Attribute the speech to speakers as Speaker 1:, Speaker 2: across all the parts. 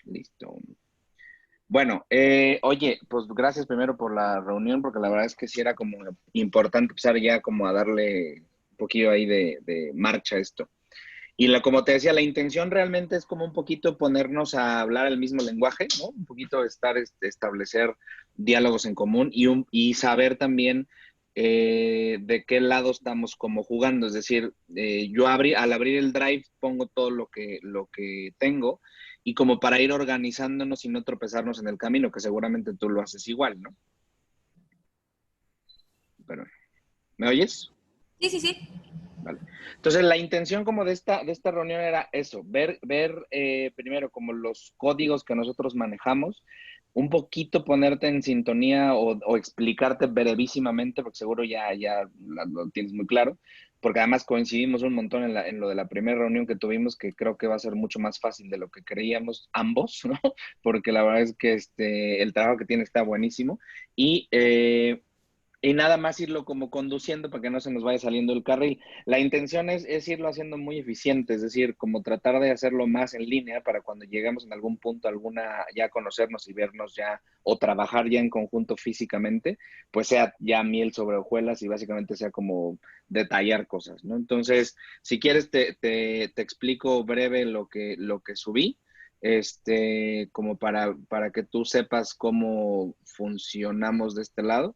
Speaker 1: Listo. Bueno, oye, pues gracias primero por la reunión, porque la verdad es que sí era como importante empezar ya como a darle un poquillo ahí de marcha a esto. Y como te decía, la intención realmente es como un poquito ponernos a hablar el mismo lenguaje, ¿no? Un poquito estar, establecer diálogos en común y saber también de qué lado estamos como jugando. Es decir, al abrir el Drive pongo todo lo que tengo y como para ir organizándonos y no tropezarnos en el camino, que seguramente tú lo haces igual, ¿no? Pero, ¿me oyes?
Speaker 2: Sí, sí, sí.
Speaker 1: Vale. Entonces, la intención como de esta reunión era eso, ver primero como los códigos que nosotros manejamos, un poquito ponerte en sintonía o explicarte brevísimamente, porque seguro ya lo tienes muy claro, porque además coincidimos un montón en lo de la primera reunión que tuvimos, que creo que va a ser mucho más fácil de lo que creíamos ambos, ¿no? Porque la verdad es que el trabajo que tiene está buenísimo. Y nada más irlo como conduciendo para que no se nos vaya saliendo el carril. La intención es irlo haciendo muy eficiente, es decir, como tratar de hacerlo más en línea para cuando lleguemos en algún punto, ya conocernos y vernos ya o trabajar ya en conjunto físicamente, pues sea ya miel sobre hojuelas y básicamente sea como detallar cosas, ¿no? Entonces, si quieres, te explico breve lo que subí, como para que tú sepas cómo funcionamos de este lado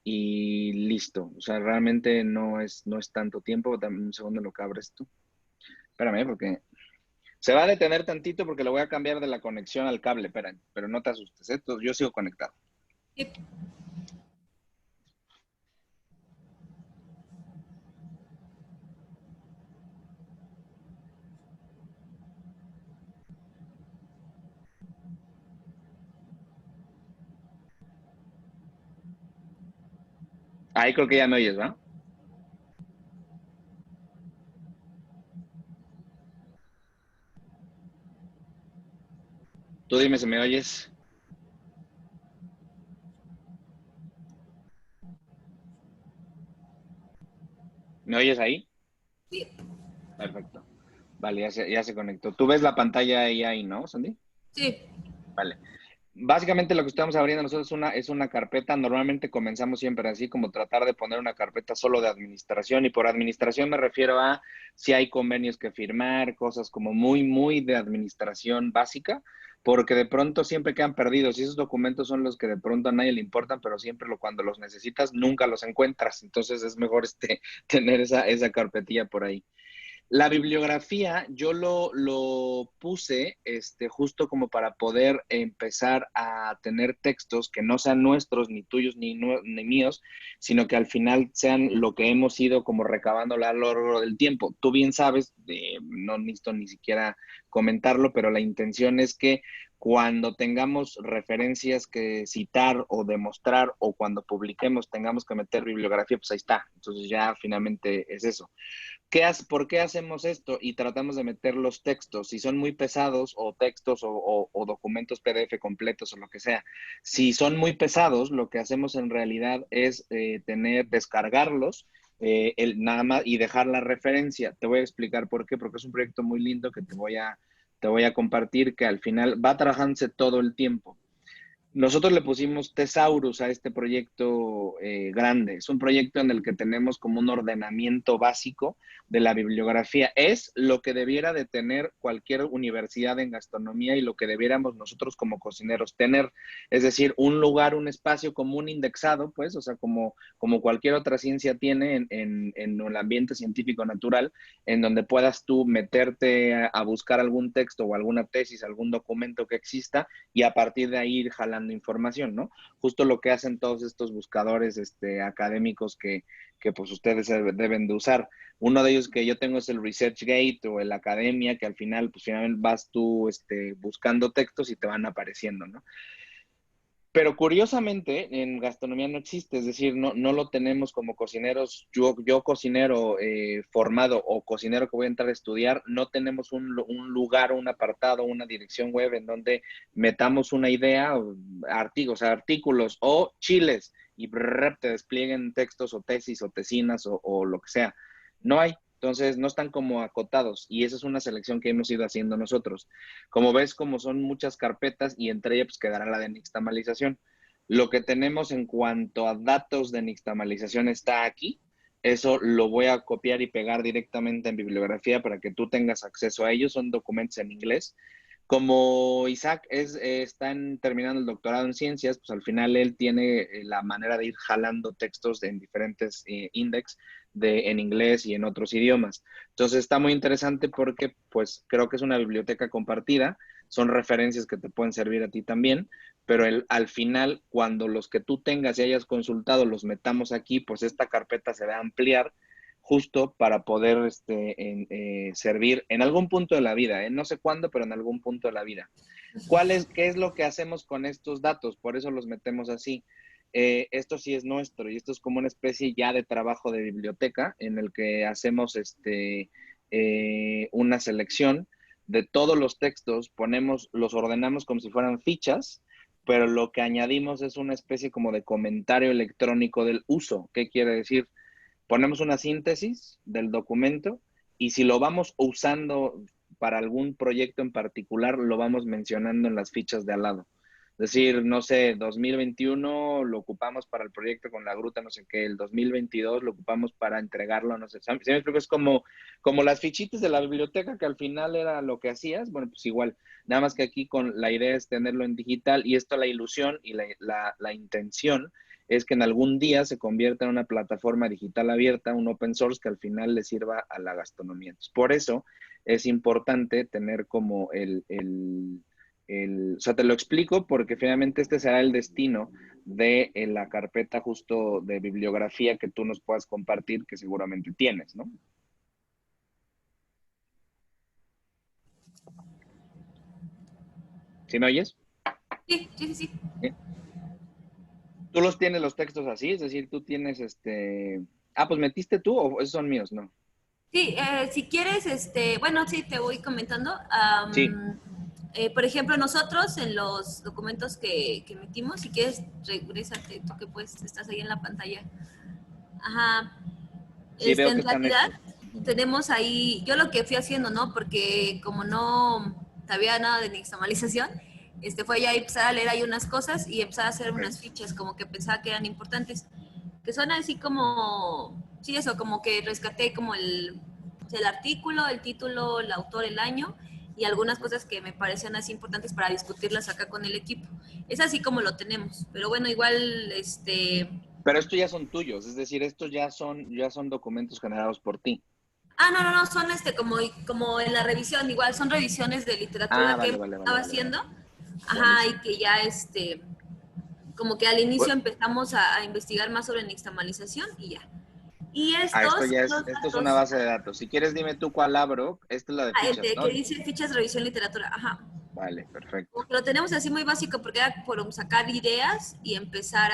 Speaker 1: y listo. O sea, realmente no es tanto tiempo. Dame un segundo en lo que abres tú. Espérame, porque se va a detener tantito porque le voy a cambiar de la conexión al cable. Espérame, pero no te asustes, ¿eh? Yo sigo conectado.
Speaker 2: Sí.
Speaker 1: Ahí creo que ya me oyes, ¿va? Tú dime si me oyes. ¿Me oyes ahí?
Speaker 2: Sí.
Speaker 1: Perfecto. Vale, ya se conectó. Tú ves la pantalla ahí, ¿no, Sandy?
Speaker 2: Sí.
Speaker 1: Vale. Básicamente lo que estamos abriendo nosotros es una carpeta. Normalmente comenzamos siempre así, como tratar de poner una carpeta solo de administración. Y por administración me refiero a si hay convenios que firmar, cosas como muy, muy de administración básica, porque de pronto siempre quedan perdidos. Y esos documentos son los que de pronto a nadie le importan, pero siempre cuando los necesitas nunca los encuentras. Entonces es mejor tener esa carpetilla por ahí. La bibliografía yo lo puse justo como para poder empezar a tener textos que no sean nuestros, ni tuyos, ni míos, sino que al final sean lo que hemos ido como recabando a lo largo del tiempo. Tú bien sabes, no necesito ni siquiera comentarlo, pero la intención es que cuando tengamos referencias que citar o demostrar o cuando publiquemos tengamos que meter bibliografía, pues ahí está. Entonces ya finalmente es eso. ¿Por qué hacemos esto? Y tratamos de meter los textos, si son muy pesados, o textos o documentos PDF completos o lo que sea. Si son muy pesados, lo que hacemos en realidad es descargarlos, nada más y dejar la referencia. Te voy a explicar por qué, porque es un proyecto muy lindo que te voy a compartir, que al final va trabajándose todo el tiempo. Nosotros le pusimos Thesaurus a este proyecto grande. Es un proyecto en el que tenemos como un ordenamiento básico de la bibliografía. Es lo que debiera de tener cualquier universidad en gastronomía y lo que debiéramos nosotros como cocineros tener. Es decir, un lugar, un espacio común indexado, pues, o sea, como cualquier otra ciencia tiene en el ambiente científico natural, en donde puedas tú meterte a buscar algún texto o alguna tesis, algún documento que exista y a partir de ahí ir jalando información, ¿no? Justo lo que hacen todos estos buscadores académicos que pues ustedes deben de usar. Uno de ellos que yo tengo es el ResearchGate o el Academia, que al final, pues finalmente vas tú buscando textos y te van apareciendo, ¿no? Pero curiosamente en gastronomía no existe, es decir, no lo tenemos como cocineros, yo cocinero formado o cocinero que voy a entrar a estudiar, no tenemos un lugar, un apartado, una dirección web en donde metamos una idea, artículos o chiles y te desplieguen textos o tesis o tesinas o lo que sea. No hay. Entonces, no están como acotados y esa es una selección que hemos ido haciendo nosotros. Como ves, como son muchas carpetas y entre ellas pues, quedará la de nixtamalización. Lo que tenemos en cuanto a datos de nixtamalización está aquí. Eso lo voy a copiar y pegar directamente en bibliografía para que tú tengas acceso a ellos. Son documentos en inglés. Como Isaac está terminando el doctorado en ciencias, pues al final él tiene la manera de ir jalando textos en diferentes index en inglés y en otros idiomas. Entonces está muy interesante porque pues creo que es una biblioteca compartida, son referencias que te pueden servir a ti también, pero al final cuando los que tú tengas y hayas consultado los metamos aquí, pues esta carpeta se va a ampliar justo para poder servir en algún punto de la vida, no sé cuándo, pero en algún punto de la vida. ¿Qué es lo que hacemos con estos datos? Por eso los metemos así. Esto sí es nuestro y esto es como una especie ya de trabajo de biblioteca en el que hacemos una selección de todos los textos, los ordenamos como si fueran fichas, pero lo que añadimos es una especie como de comentario electrónico del uso. ¿Qué quiere decir? Ponemos una síntesis del documento y si lo vamos usando para algún proyecto en particular, lo vamos mencionando en las fichas de al lado. Es decir, no sé, 2021 lo ocupamos para el proyecto con la gruta, no sé qué, el 2022 lo ocupamos para entregarlo, no sé. ¿Sí me explico? Es como las fichitas de la biblioteca que al final era lo que hacías, bueno, pues igual, nada más que aquí con la idea es tenerlo en digital y esto la ilusión y la intención es que en algún día se convierta en una plataforma digital abierta, un open source que al final le sirva a la gastronomía. Entonces, por eso es importante tener como o sea, te lo explico porque finalmente este será el destino de la carpeta justo de bibliografía que tú nos puedas compartir, que seguramente tienes, ¿no? ¿Sí me oyes?
Speaker 2: Sí, sí, sí, sí.
Speaker 1: ¿Sí? ¿Tú los tienes los textos así? Es decir, tú tienes Ah, pues metiste tú o esos son míos, ¿no?
Speaker 2: Sí, si quieres, bueno, sí, te voy comentando.
Speaker 1: Sí,
Speaker 2: Por ejemplo, nosotros en los documentos que metimos, si quieres, regrésate, tú que pues estás ahí en la pantalla. Ajá.
Speaker 1: sí veo que
Speaker 2: En
Speaker 1: están
Speaker 2: realidad,
Speaker 1: hechos. Ujú.
Speaker 2: tenemos ahí, yo lo que fui haciendo, ¿no? Porque como no sabía nada de nixtamalización, fue ya empezar a leer ahí unas cosas y empezar a hacer
Speaker 1: Ok.
Speaker 2: unas fichas como que pensaba que eran importantes, que son así como, sí, eso, como que rescaté como el artículo, el título, el autor, el año y algunas
Speaker 1: Ujú.
Speaker 2: cosas que me parecían así importantes para discutirlas acá con el equipo. Es así como lo tenemos, pero bueno, igual,
Speaker 1: Pero estos ya son tuyos, es decir, estos ya son documentos generados por ti.
Speaker 2: Ah, no, no, no, son como en la revisión, igual son revisiones de
Speaker 1: Ah,
Speaker 2: literatura que
Speaker 1: vale,
Speaker 2: hemos
Speaker 1: vale, vale,
Speaker 2: estado
Speaker 1: vale, vale.
Speaker 2: haciendo, ajá, y
Speaker 1: Buenísimo.
Speaker 2: que ya como que al inicio
Speaker 1: Bu-
Speaker 2: empezamos a investigar más sobre nixtamalización y ya. Y
Speaker 1: Esto
Speaker 2: estos
Speaker 1: ya
Speaker 2: son
Speaker 1: es,
Speaker 2: los
Speaker 1: esto es una
Speaker 2: datos,
Speaker 1: base de datos. Si quieres, dime tú cuál abro. Esta es la de
Speaker 2: el
Speaker 1: fichas, ¿no?
Speaker 2: que dice fichas revisión literatura, ajá.
Speaker 1: Vale, perfecto.
Speaker 2: Como que lo tenemos así muy básico porque era por sacar ideas y empezar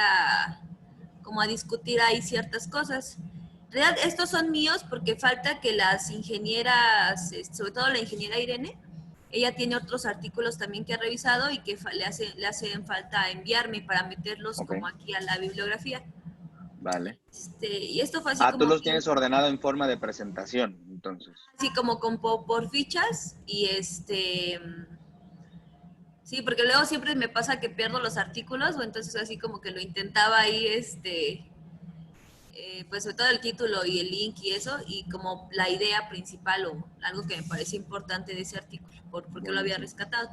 Speaker 2: como a discutir ahí ciertas cosas. En realidad, estos son míos porque falta que las ingenieras, sobre todo la ingeniera Irene, ella tiene otros artículos también que ha revisado y que le hacen falta enviarme para meterlos
Speaker 1: Ok,
Speaker 2: como aquí a la bibliografía.
Speaker 1: vale.
Speaker 2: Y esto fue así
Speaker 1: Ah, tú
Speaker 2: como
Speaker 1: los
Speaker 2: bien,
Speaker 1: tienes ordenado en forma de presentación, entonces.
Speaker 2: así como por fichas y sí, porque luego siempre me pasa que pierdo los artículos o entonces así como que lo intentaba ahí, pues sobre todo el título y el link y eso, y como la idea principal o algo que me parece importante de ese artículo, por qué lo había
Speaker 1: Buenísimo.
Speaker 2: rescatado.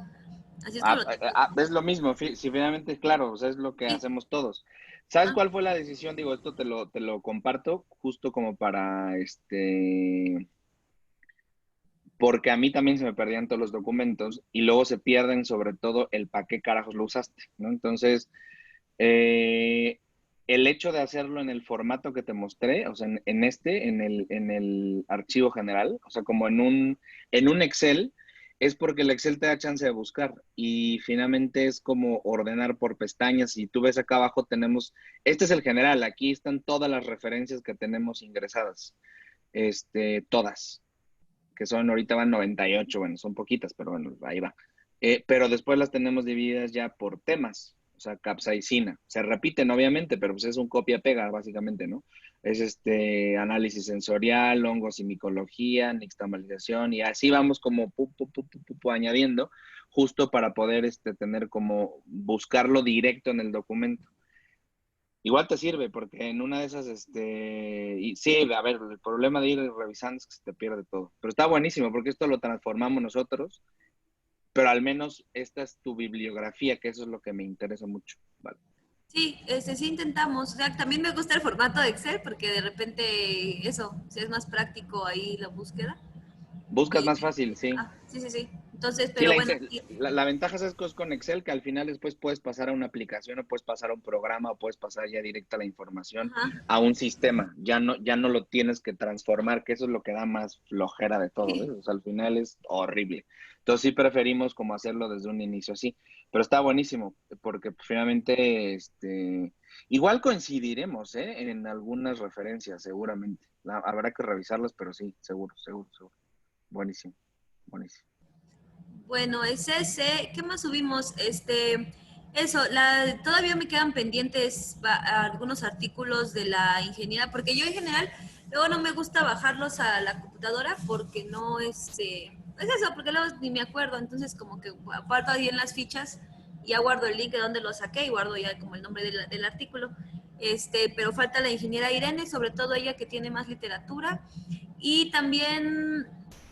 Speaker 2: Así es como lo tengo.
Speaker 1: Es lo mismo, si finalmente, claro, o sea, es lo que
Speaker 2: Sí,
Speaker 1: hacemos todos. ¿Sabes
Speaker 2: ajá,
Speaker 1: cuál fue la decisión? Digo, esto te lo comparto justo como para porque a mí también se me perdían todos los documentos y luego se pierden sobre todo el para qué carajos lo usaste, ¿no? Entonces, eh, el hecho de hacerlo en el formato que te mostré, o sea, en el archivo general, o sea, como en un Excel, es porque el Excel te da chance de buscar y finalmente es como ordenar por pestañas. Y tú ves acá abajo tenemos, este es el general, aquí están todas las referencias que tenemos ingresadas, todas que son ahorita van 98, bueno, son poquitas, pero bueno, ahí va. Pero después las tenemos divididas ya por temas, o sea, capsaicina. Se repiten, obviamente, pero pues es un copia-pega, básicamente, ¿no? es análisis sensorial, hongos y micología, nixtamalización, y así vamos como añadiendo, justo para poder tener como buscarlo directo en el documento. Igual te sirve, porque en una de esas, y sí, a ver, el problema de ir revisando es que se te pierde todo. Pero está buenísimo, porque esto lo transformamos nosotros, pero al menos esta es tu bibliografía, que eso es lo que me interesa mucho. Vale.
Speaker 2: Sí, sí intentamos. O sea, también me gusta el formato de Excel porque de repente eso, si es más práctico ahí la búsqueda.
Speaker 1: Buscas
Speaker 2: Y,
Speaker 1: más fácil, sí.
Speaker 2: sí, sí, sí. Entonces,
Speaker 1: Sí,
Speaker 2: pero bueno, sí.
Speaker 1: la ventaja es que es con Excel, que al final después puedes pasar a una aplicación o puedes pasar a un programa o puedes pasar ya directa la información
Speaker 2: Ajá.
Speaker 1: a un sistema. Ya no lo tienes que transformar, que eso es lo que da más flojera de todo, ¿ves?
Speaker 2: Sí.
Speaker 1: O sea, al final es horrible. Entonces sí preferimos como hacerlo desde un inicio así. Pero está buenísimo, porque pues, finalmente, igual coincidiremos, ¿eh? En algunas referencias, seguramente. Habrá que revisarlas, pero sí, seguro, seguro, seguro. Buenísimo, buenísimo.
Speaker 2: Bueno, es ese. ¿Qué más subimos? Eso, todavía me quedan pendientes algunos artículos de la ingeniera, porque yo en general luego no me gusta bajarlos a la computadora porque no es eso, porque luego ni me acuerdo, entonces como que aparto ahí en las fichas y ya guardo el link de donde lo saqué y guardo ya como el nombre del artículo. Pero falta la ingeniera Irene, sobre todo ella que tiene más literatura. Y también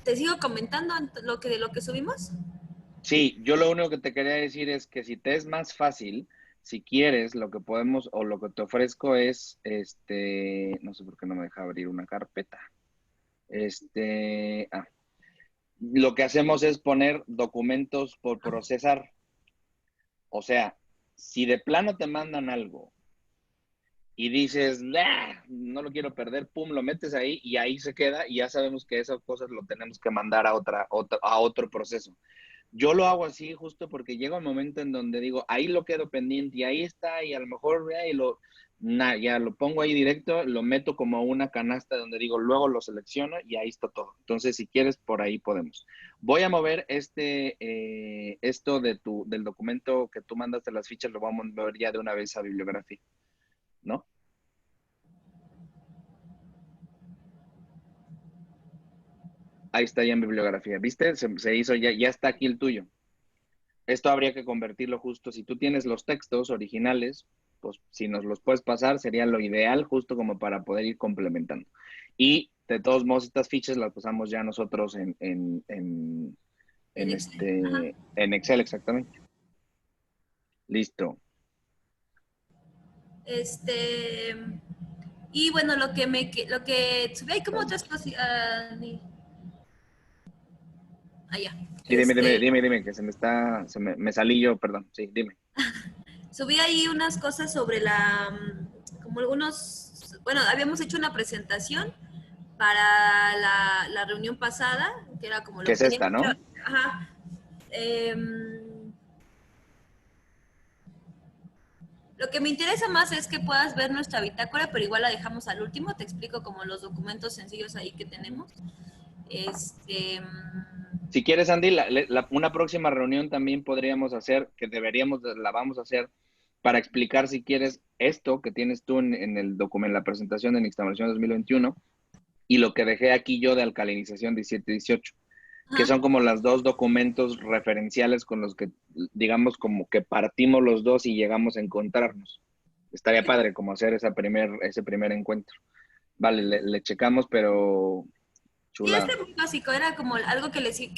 Speaker 2: te sigo comentando de lo que subimos.
Speaker 1: Sí, yo lo único que te quería decir es que si te es más fácil, si quieres, lo que podemos o lo que te ofrezco es, no sé por qué no me deja abrir una carpeta. Este, ah, lo que hacemos es poner documentos por procesar. O sea, si de plano te mandan algo y dices, "Nah, no lo quiero perder", pum, lo metes ahí y ahí se queda y ya sabemos que esas cosas lo tenemos que mandar a otro proceso. Yo lo hago así justo porque llega un momento en donde digo, ahí lo quedo pendiente y ahí está y a lo mejor ya lo pongo ahí directo, lo meto como una canasta donde digo, luego lo selecciono y ahí está todo. Entonces, si quieres, por ahí podemos. Voy a mover esto del documento que tú mandaste las fichas, lo vamos a mover ya de una vez a bibliografía, ¿no? Ahí está ya en bibliografía, ¿viste? Se hizo, ya está aquí el tuyo. Esto habría que convertirlo justo, si tú tienes los textos originales, pues si nos los puedes pasar, sería lo ideal justo como para poder ir complementando. Y de todos modos, estas fichas las pasamos ya nosotros
Speaker 2: En Excel. Ajá.
Speaker 1: en Excel, exactamente. Listo.
Speaker 2: Este, y bueno, lo que subí, hay como otras cosas. Ya.
Speaker 1: Sí, dime, que me salí yo, perdón. Sí, dime.
Speaker 2: Subí ahí unas cosas sobre como algunos, bueno, habíamos hecho una presentación para la reunión pasada, que era como
Speaker 1: ¿Qué
Speaker 2: lo que
Speaker 1: es esta,
Speaker 2: teníamos que,
Speaker 1: no?
Speaker 2: ajá. Em, Lo que me interesa más es que puedas ver nuestra bitácora, pero igual la dejamos al último. Te explico como los documentos sencillos ahí que tenemos. Este,
Speaker 1: Si quieres, Andy, una próxima reunión también podríamos hacer, que la vamos a hacer para explicar si quieres esto que tienes tú en el documento, la presentación de Nixtamalización 2021 y lo que dejé aquí yo de alcalinización 17-18, que
Speaker 2: ajá.
Speaker 1: son como los dos documentos referenciales con los que, digamos, como que partimos los dos y llegamos a encontrarnos. Estaría padre como hacer ese primer encuentro. Vale, le checamos, pero
Speaker 2: Sí,
Speaker 1: chulada.
Speaker 2: muy básico, era como algo que le decía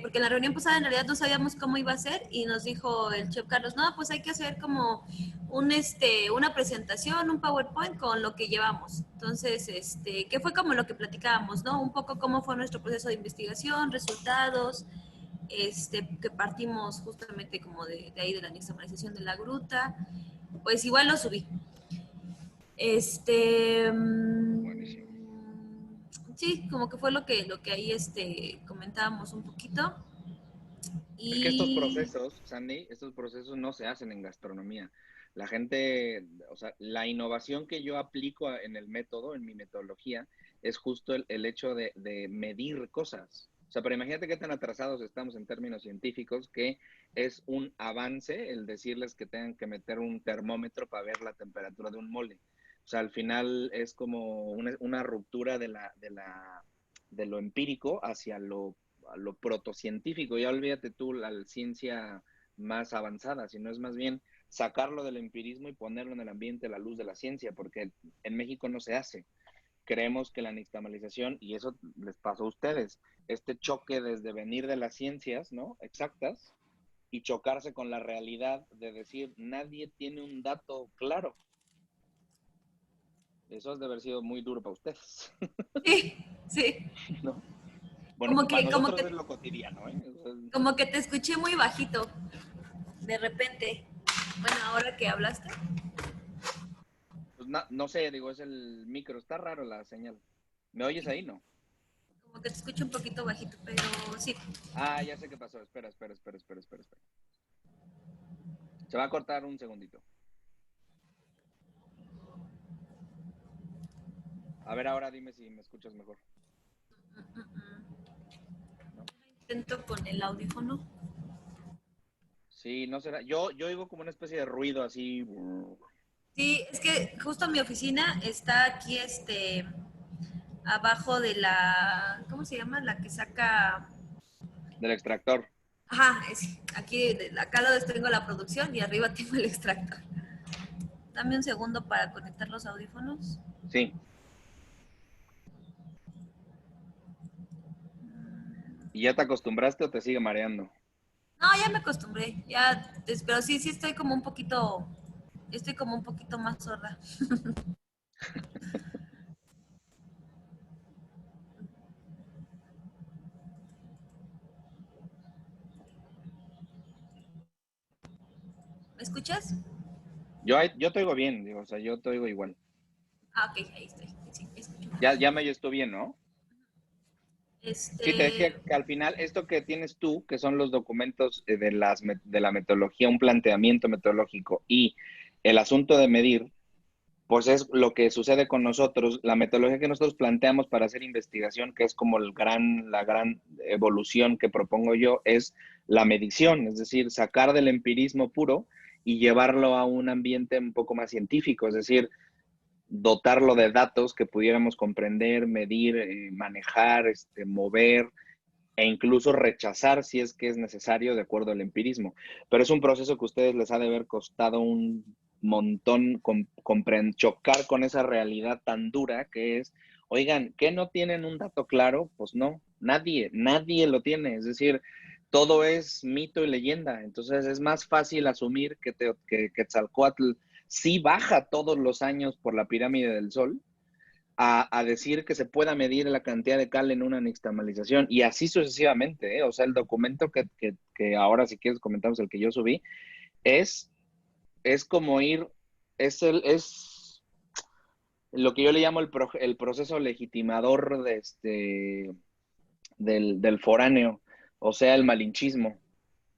Speaker 2: porque en la reunión pasada en realidad no sabíamos cómo iba a ser y nos dijo el chef Carlos, no, pues hay que hacer como una presentación, un PowerPoint con lo que llevamos. Entonces, que fue como lo que platicábamos, ¿no? Un poco cómo fue nuestro proceso de investigación, resultados, que partimos justamente como de ahí de la nixtamalización de la gruta. Pues igual lo subí. Este,
Speaker 1: Buenísimo.
Speaker 2: sí, como que fue lo que ahí comentábamos un poquito.
Speaker 1: Es que estos
Speaker 2: Y
Speaker 1: procesos, Sandy, estos procesos no se hacen en gastronomía. La gente, o sea, la innovación que yo aplico en el método, en mi metodología, es justo el hecho de medir cosas. O sea, pero imagínate qué tan atrasados estamos en términos científicos que es un avance el decirles que tengan que meter un termómetro para ver la temperatura de un mole. O sea, al final es como una ruptura de lo empírico hacia a lo protocientífico. Ya olvídate tú la ciencia más avanzada, sino es más bien sacarlo del empirismo y ponerlo en el ambiente a la luz de la ciencia, porque en México no se hace. Creemos que la nixtamalización, y eso les pasó a ustedes, este choque desde venir de las ciencias, ¿no? Exactas, y chocarse con la realidad de decir, nadie tiene un dato claro. Eso ha de haber sido muy duro para ustedes,
Speaker 2: Sí, sí.
Speaker 1: ¿no? Bueno,
Speaker 2: Como
Speaker 1: para
Speaker 2: que, como
Speaker 1: nosotros es
Speaker 2: que,
Speaker 1: lo cotidiano, ¿eh? O sea,
Speaker 2: como que te escuché muy bajito, de repente. Bueno, ahora que hablaste,
Speaker 1: pues no sé, digo, es el micro, está raro la señal. ¿Me oyes ahí? No.
Speaker 2: como que te escucho un poquito bajito, pero sí.
Speaker 1: Ah, ya sé qué pasó. Espera. Se va a cortar un segundito. A ver, ahora dime si me escuchas mejor, ¿no?
Speaker 2: Intento con el audífono.
Speaker 1: Sí, no será. Yo oigo como una especie de ruido así
Speaker 2: Sí, es que justo mi oficina está aquí, abajo de la, ¿cómo se llama? La que saca,
Speaker 1: del extractor.
Speaker 2: ajá, aquí, acá lo tengo la producción y arriba tengo el extractor. Dame un segundo para conectar los audífonos.
Speaker 1: Sí. ¿Y ya te acostumbraste o te sigue mareando?
Speaker 2: No, ya me acostumbré, ya, pero sí, sí estoy como un poquito más sorda. ¿Me escuchas?
Speaker 1: Yo te oigo bien, digo, o sea, yo te oigo igual.
Speaker 2: Ah, ok, ahí estoy, sí, me escucho.
Speaker 1: Ya me oyes tú bien, ¿no? Sí, te
Speaker 2: Este,
Speaker 1: decía que al final esto que tienes tú, que son los documentos de la metodología, un planteamiento metodológico y el asunto de medir, pues es lo que sucede con nosotros, la metodología que nosotros planteamos para hacer investigación, que es como la gran evolución que propongo yo, es la medición, es decir, sacar del empirismo puro y llevarlo a un ambiente un poco más científico, es decir, dotarlo de datos que pudiéramos comprender, medir, manejar, mover e incluso rechazar si es que es necesario de acuerdo al empirismo. Pero es un proceso que a ustedes les ha de haber costado un montón chocar con esa realidad tan dura que es, oigan, ¿qué no tienen un dato claro? Pues no, nadie lo tiene. Es decir, todo es mito y leyenda. Entonces es más fácil asumir que Quetzalcóatl sí baja todos los años por la pirámide del Sol a decir que se pueda medir la cantidad de cal en una nixtamalización y así sucesivamente, ¿eh? O sea, el documento que ahora si quieres comentamos el que yo subí, es, es como ir, es lo que yo le llamo el proceso legitimador del foráneo, o sea, el malinchismo.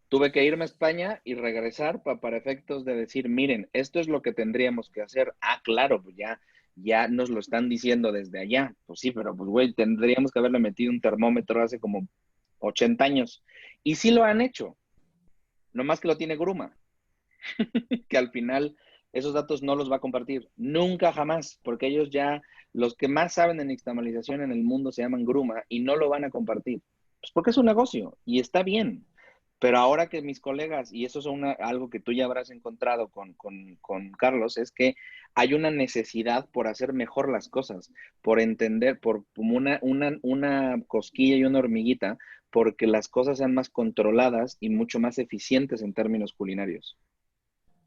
Speaker 1: Tuve que irme a España y regresar para efectos de decir, miren, esto es lo que tendríamos que hacer. Ah, claro, pues ya nos lo están diciendo desde allá. Pues sí, pero pues güey, tendríamos que haberle metido un termómetro hace como 80 años. Y sí lo han hecho, nomás que lo tiene Gruma, que al final esos datos no los va a compartir. Nunca jamás, porque ellos ya, los que más saben de nixtamalización en el mundo se llaman Gruma y no lo van a compartir. Pues porque es un negocio y está bien. Pero ahora que mis colegas, y eso es algo que tú ya habrás encontrado con Carlos, es que hay una necesidad por hacer mejor las cosas, por entender, por como una cosquilla y una hormiguita, porque las cosas sean más controladas y mucho más eficientes en términos culinarios.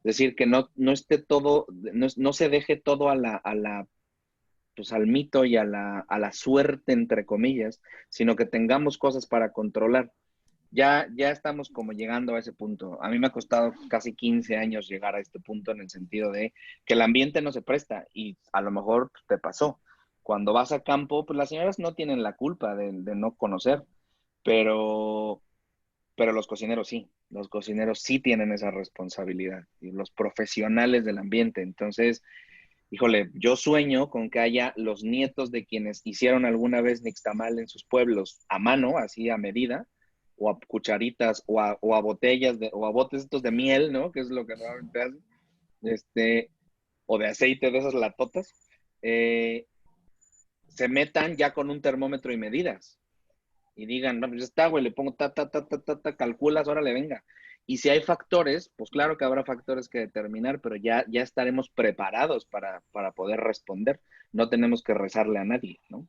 Speaker 1: Es decir, que no esté todo, no se deje todo pues al mito y a la suerte, entre comillas, sino que tengamos cosas para controlar. Ya estamos como llegando a ese punto. A mí me ha costado casi 15 años llegar a este punto en el sentido de que el ambiente no se presta y a lo mejor pues, te pasó. Cuando vas a campo, pues las señoras no tienen la culpa de no conocer, pero, pero los cocineros sí. Los cocineros sí tienen esa responsabilidad y los profesionales del ambiente. Entonces, híjole, yo sueño con que haya los nietos de quienes hicieron alguna vez nixtamal en sus pueblos a mano, así a medida, o a cucharitas, o a botellas, o a botes estos de miel, ¿no? Que es lo que normalmente hacen. Este, o de aceite de esas latotas, se metan ya con un termómetro y medidas. Y digan, no, pues ya está, güey, le pongo calculas, órale, venga. Y si hay factores, pues claro que habrá factores que determinar, pero ya estaremos preparados para poder responder. No tenemos que rezarle a nadie, ¿no?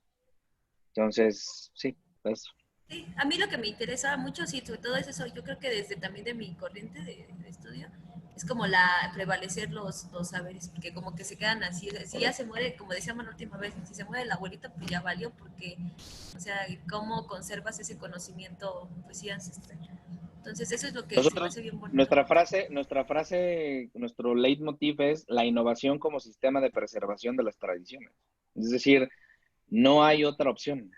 Speaker 1: Entonces, sí, eso.
Speaker 2: Sí, a mí lo que me interesa mucho, sí, sobre todo es eso, yo creo que desde también de mi corriente de estudio, es como la prevalecer los saberes, porque como que se quedan así, si ya se muere, como decíamos la última vez, si se muere la abuelita, pues ya valió, porque, o sea, ¿cómo conservas ese conocimiento, pues sí, ancestral? Entonces eso es lo que se me
Speaker 1: Nosotros,
Speaker 2: hace bien bonito.
Speaker 1: nuestro leitmotiv es la innovación como sistema de preservación de las tradiciones. Es decir, no hay otra opción.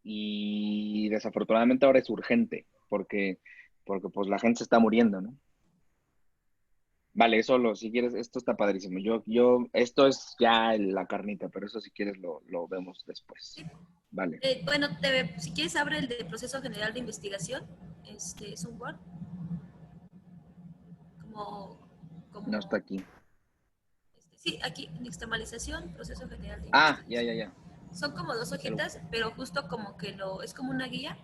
Speaker 1: Y desafortunadamente ahora es urgente, porque pues la gente se está muriendo, ¿no? Vale, si quieres, esto está padrísimo. Esto es ya la carnita, pero eso si quieres lo vemos después. Vale.
Speaker 2: Bueno, si quieres abre el de proceso general de investigación, es un Word, como,
Speaker 1: No está
Speaker 2: como
Speaker 1: aquí.
Speaker 2: sí, aquí, nixtamalización, proceso general de
Speaker 1: Ah, ya, ya,
Speaker 2: investigación.
Speaker 1: ya.
Speaker 2: Son como dos hojitas, pero justo como que es como una guía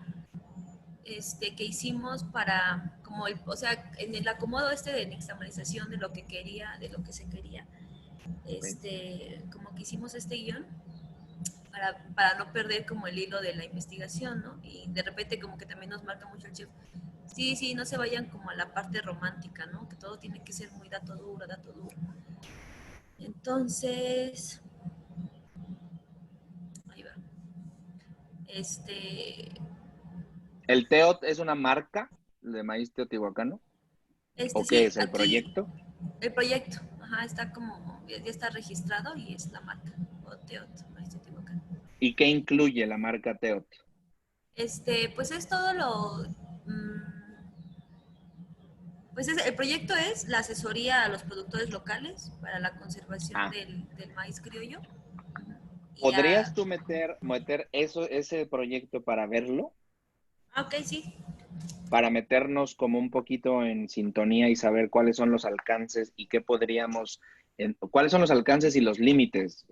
Speaker 2: que hicimos para, como o sea, en el acomodo de nixtamalización de lo que quería, de lo que se quería,
Speaker 1: Okay.
Speaker 2: como que hicimos este guión para no perder como el hilo de la investigación, ¿no? Y de repente como que también nos marca mucho el chef. Sí, sí, no se vayan como a la parte romántica, ¿no? Que todo tiene que ser muy dato duro, dato duro. Entonces, ahí va. Este,
Speaker 1: ¿El Teot es una marca de maíz teotihuacano? ¿O qué
Speaker 2: sí,
Speaker 1: es el
Speaker 2: aquí
Speaker 1: proyecto?
Speaker 2: el proyecto, ajá, está como, ya está registrado y es la marca, Oteot, no estoy equivocada.
Speaker 1: ¿Y qué incluye la marca Teot?
Speaker 2: Pues es todo pues el proyecto es la asesoría a los productores locales para la conservación
Speaker 1: Ah,
Speaker 2: del maíz criollo. Y
Speaker 1: ¿podrías tú meter ese proyecto para verlo?
Speaker 2: ok, sí.
Speaker 1: Para meternos como un poquito en sintonía y saber cuáles son los alcances y qué cuáles son los alcances y los límites,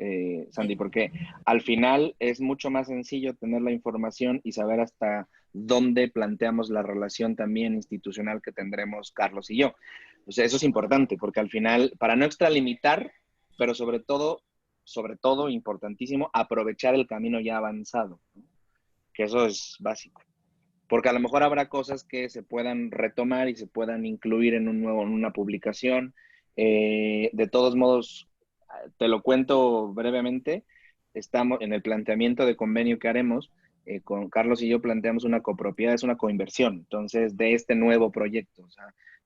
Speaker 1: Sandy,
Speaker 2: Sí,
Speaker 1: porque al final es mucho más sencillo tener la información y saber hasta dónde planteamos la relación también institucional que tendremos Carlos y yo. O sea, eso es importante, porque al final, para no extralimitar, pero sobre todo, importantísimo, aprovechar el camino ya avanzado, ¿no? Que eso es básico, porque a lo mejor habrá cosas que se puedan retomar y se puedan incluir en en una publicación. De todos modos, te lo cuento brevemente, estamos en el planteamiento de convenio que haremos, con Carlos y yo planteamos una copropiedad, es una coinversión, entonces, de este nuevo proyecto. O sea,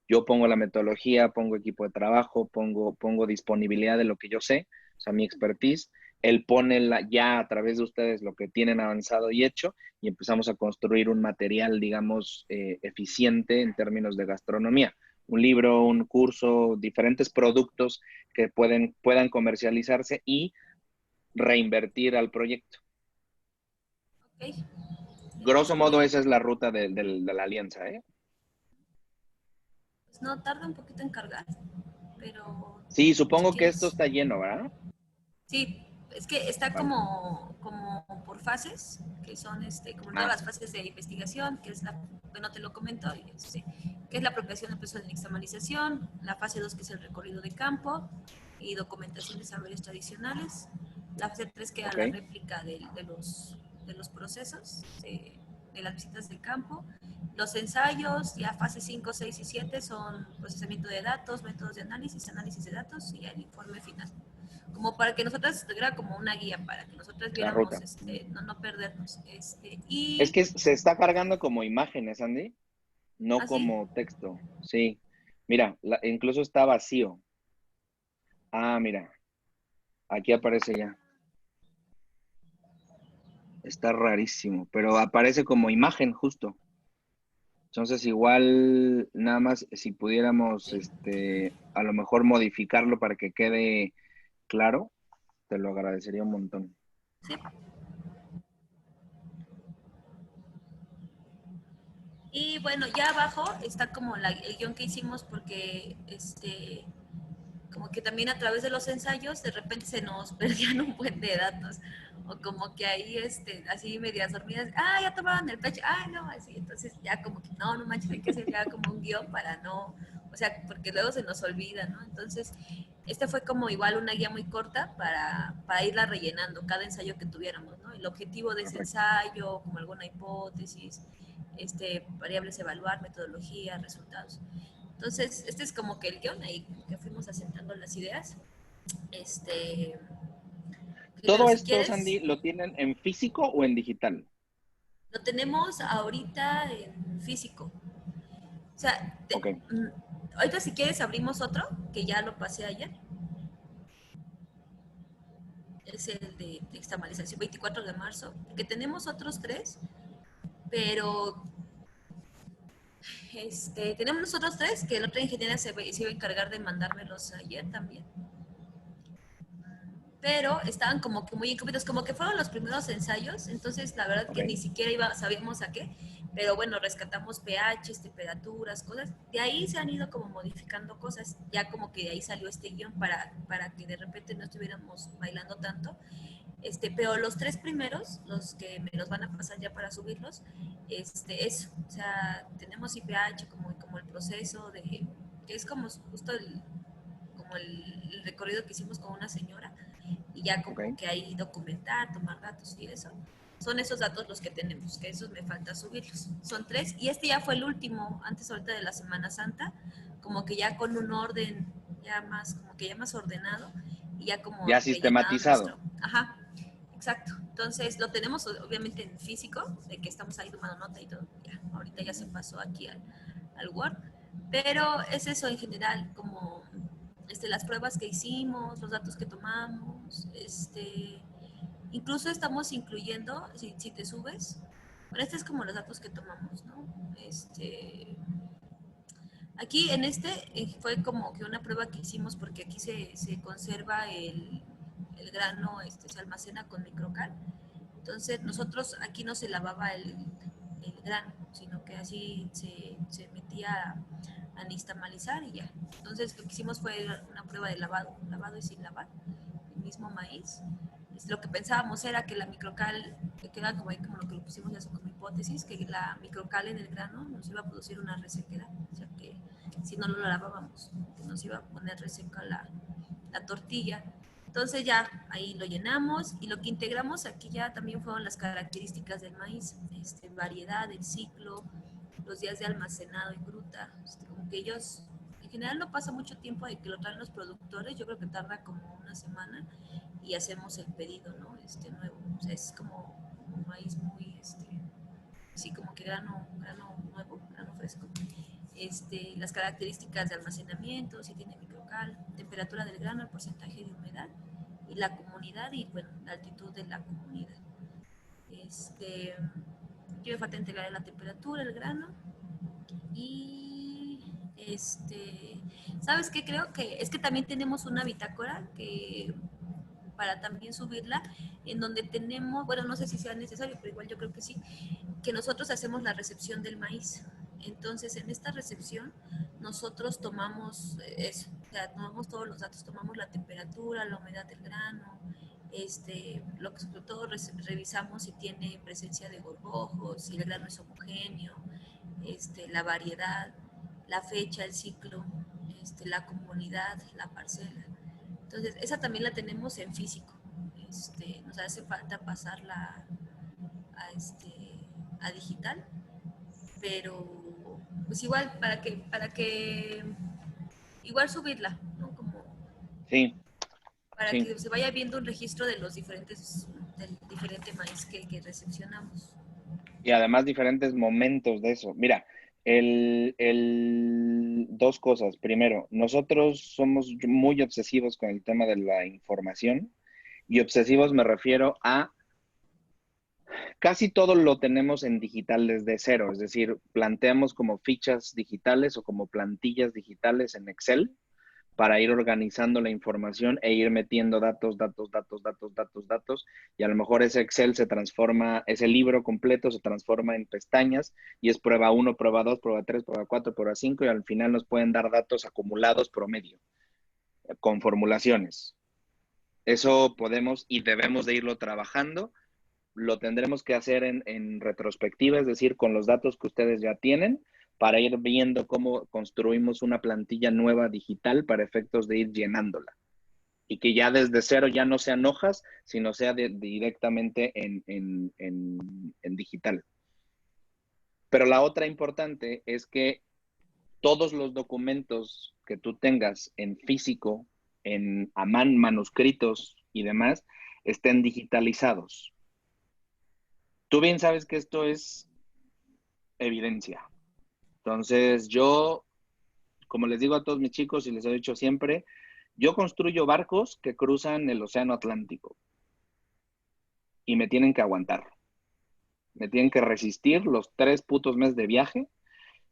Speaker 1: yo pongo la metodología, pongo equipo de trabajo, pongo disponibilidad de lo que yo sé, o sea, mi expertise. Él pone ya a través de ustedes lo que tienen avanzado y hecho, y empezamos a construir un material, digamos, eficiente en términos de gastronomía. Un libro, un curso, diferentes productos que puedan comercializarse y reinvertir al proyecto.
Speaker 2: ok.
Speaker 1: Grosso
Speaker 2: Súper
Speaker 1: modo,
Speaker 2: bien.
Speaker 1: esa es la ruta de la alianza, ¿eh?
Speaker 2: Pues no, tarda un poquito en cargar, pero
Speaker 1: Sí,
Speaker 2: si
Speaker 1: supongo que esto
Speaker 2: quieres.
Speaker 1: está lleno, ¿verdad?
Speaker 2: Sí, es que está
Speaker 1: Vale.
Speaker 2: como por fases, que son como todas
Speaker 1: Ah,
Speaker 2: las fases de investigación, que es que no te lo comento, que es la apropiación del proceso de nixtamalización, la fase 2 que es el recorrido de campo y documentación de saberes tradicionales, la fase 3 que era
Speaker 1: ok.
Speaker 2: la réplica de los procesos, de las visitas del campo, los ensayos, ya fase 5, 6 y 7 son procesamiento de datos, métodos de análisis, análisis de datos y el informe final como para que nosotras tuviera como una guía para que nosotras
Speaker 1: La
Speaker 2: viéramos,
Speaker 1: ruta.
Speaker 2: no perdernos.
Speaker 1: Es
Speaker 2: Y
Speaker 1: que se está cargando como imágenes, Andy, no
Speaker 2: así,
Speaker 1: como texto. Sí. Mira, incluso está vacío. Ah, mira, aquí aparece ya. Está rarísimo, pero aparece como imagen justo. Entonces, igual, nada más, si pudiéramos, a lo mejor modificarlo para que quede claro, te lo agradecería un montón.
Speaker 2: sí. Y bueno, ya abajo está como el guión que hicimos porque como que también a través de los ensayos de repente se nos perdían un buen de datos o como que ahí así medias dormidas, ya tomaban el pecho, no, así, entonces ya como que no manches, hay que hacer ya como un guión para no, o sea, porque luego se nos olvida, ¿no? Entonces, fue como igual una guía muy corta para irla rellenando cada ensayo que tuviéramos, ¿no? El objetivo de ese
Speaker 1: Perfecto.
Speaker 2: ensayo, como alguna hipótesis, variables a evaluar, metodología, resultados. Entonces, es como que el guión ahí que fuimos asentando las ideas. Y bueno,
Speaker 1: ¿Todo
Speaker 2: si
Speaker 1: esto,
Speaker 2: quieres,
Speaker 1: Sandy, lo tienen en físico o en digital?
Speaker 2: lo tenemos ahorita en físico. O sea,
Speaker 1: Ok.
Speaker 2: ahorita si quieres abrimos otro, que ya lo pasé ayer. Es el de externalización 24 de marzo, que tenemos otros tres, pero tenemos otros tres que la otra ingeniera se iba a encargar de mandármelos ayer también. Pero estaban como que muy incómodos, como que fueron los primeros ensayos, entonces la verdad
Speaker 1: Ok.
Speaker 2: que ni siquiera sabíamos a qué, pero bueno, rescatamos pHs, temperaturas, cosas, de ahí se han ido como modificando cosas, ya como que de ahí salió este guión para que de repente no estuviéramos bailando tanto, pero los tres primeros, los que me los van a pasar ya para subirlos, eso, o sea, tenemos IPH como el proceso de, que es como justo como el recorrido que hicimos con una señora, y ya
Speaker 1: Ok.
Speaker 2: como que ahí documentar, tomar datos y eso. Son esos datos los que tenemos, que esos me falta subirlos. Son tres, y ya fue el último, antes ahorita de la Semana Santa, como que ya con un orden ya más, como que ya más ordenado, y ya como
Speaker 1: Ya
Speaker 2: rellenado nuestro,
Speaker 1: sistematizado.
Speaker 2: ajá, exacto. Entonces lo tenemos obviamente en físico, de que estamos ahí tomando nota y todo, ya, ahorita ya se pasó aquí al Word, pero es eso en general, como las pruebas que hicimos, los datos que tomamos, incluso estamos incluyendo, si te subes, bueno, es como los datos que tomamos, ¿no? Aquí en fue como que una prueba que hicimos porque aquí se conserva el grano, se almacena con microcal. Entonces nosotros aquí no se lavaba el grano, sino que así se metía a nixtamalizar y ya. Entonces lo que hicimos fue una prueba de lavado y sin lavar, el mismo maíz. Lo que pensábamos era que la microcal, que era como lo que lo pusimos ya como hipótesis, que la microcal en el grano nos iba a producir una resequedad, o sea que si no lo lavábamos, que nos iba a poner reseca la tortilla. Entonces ya ahí lo llenamos y lo que integramos aquí ya también fueron las características del maíz, variedad, el ciclo, los días de almacenado en gruta, como que ellos, en general no pasa mucho tiempo de que lo traen los productores, yo creo que tarda como una semana y hacemos el pedido, ¿no? Nuevo, o sea, es como un maíz muy, sí, como que grano nuevo, grano fresco. Las características de almacenamiento, si tiene microcal, temperatura del grano, el porcentaje de humedad y la comunidad y, bueno, la altitud de la comunidad. Yo me falta integrar la temperatura, el grano y ¿sabes qué? Creo que es que también tenemos una bitácora que para también subirla, en donde tenemos, bueno, no sé si sea necesario, pero igual yo creo que sí, que nosotros hacemos la recepción del maíz. Entonces, en esta recepción, nosotros tomamos eso, o sea, tomamos todos los datos, tomamos la temperatura, la humedad del grano, lo que sobre todo revisamos si tiene presencia de gorgojos, si el grano es homogéneo, la variedad, la fecha, el ciclo, la comunidad, la parcela. Entonces, esa también la tenemos en físico. Nos hace falta pasarla a digital, pero pues igual para que igual subirla, ¿no? Como
Speaker 1: Sí,
Speaker 2: para
Speaker 1: sí.
Speaker 2: que se vaya viendo un registro de los del diferente maíz que recepcionamos.
Speaker 1: Y además diferentes momentos de eso. Mira, dos cosas. Primero, nosotros somos muy obsesivos con el tema de la información y obsesivos me refiero a casi todo lo tenemos en digital desde cero, es decir, planteamos como fichas digitales o como plantillas digitales en Excel para ir organizando la información e ir metiendo datos, y a lo mejor ese Excel se transforma, ese libro completo se transforma en pestañas y es prueba uno, prueba 2, prueba 3, prueba 4, prueba 5 y al final nos pueden dar datos acumulados promedio. con formulaciones. Eso podemos y debemos de irlo trabajando. Lo tendremos que hacer en retrospectiva, es decir, con los datos que ustedes ya tienen, para ir viendo cómo construimos una plantilla nueva digital para efectos de ir llenándola. Y que ya desde cero ya no sean hojas, sino sea directamente en digital. Pero la otra importante es que todos los documentos que tú tengas en físico, a mano, manuscritos y demás, estén digitalizados. Tú bien sabes que esto es evidencia. Entonces, yo, como les digo a todos mis chicos y les he dicho siempre, yo construyo barcos que cruzan el Océano Atlántico y me tienen que aguantar. Me tienen que resistir los 3 putos meses de viaje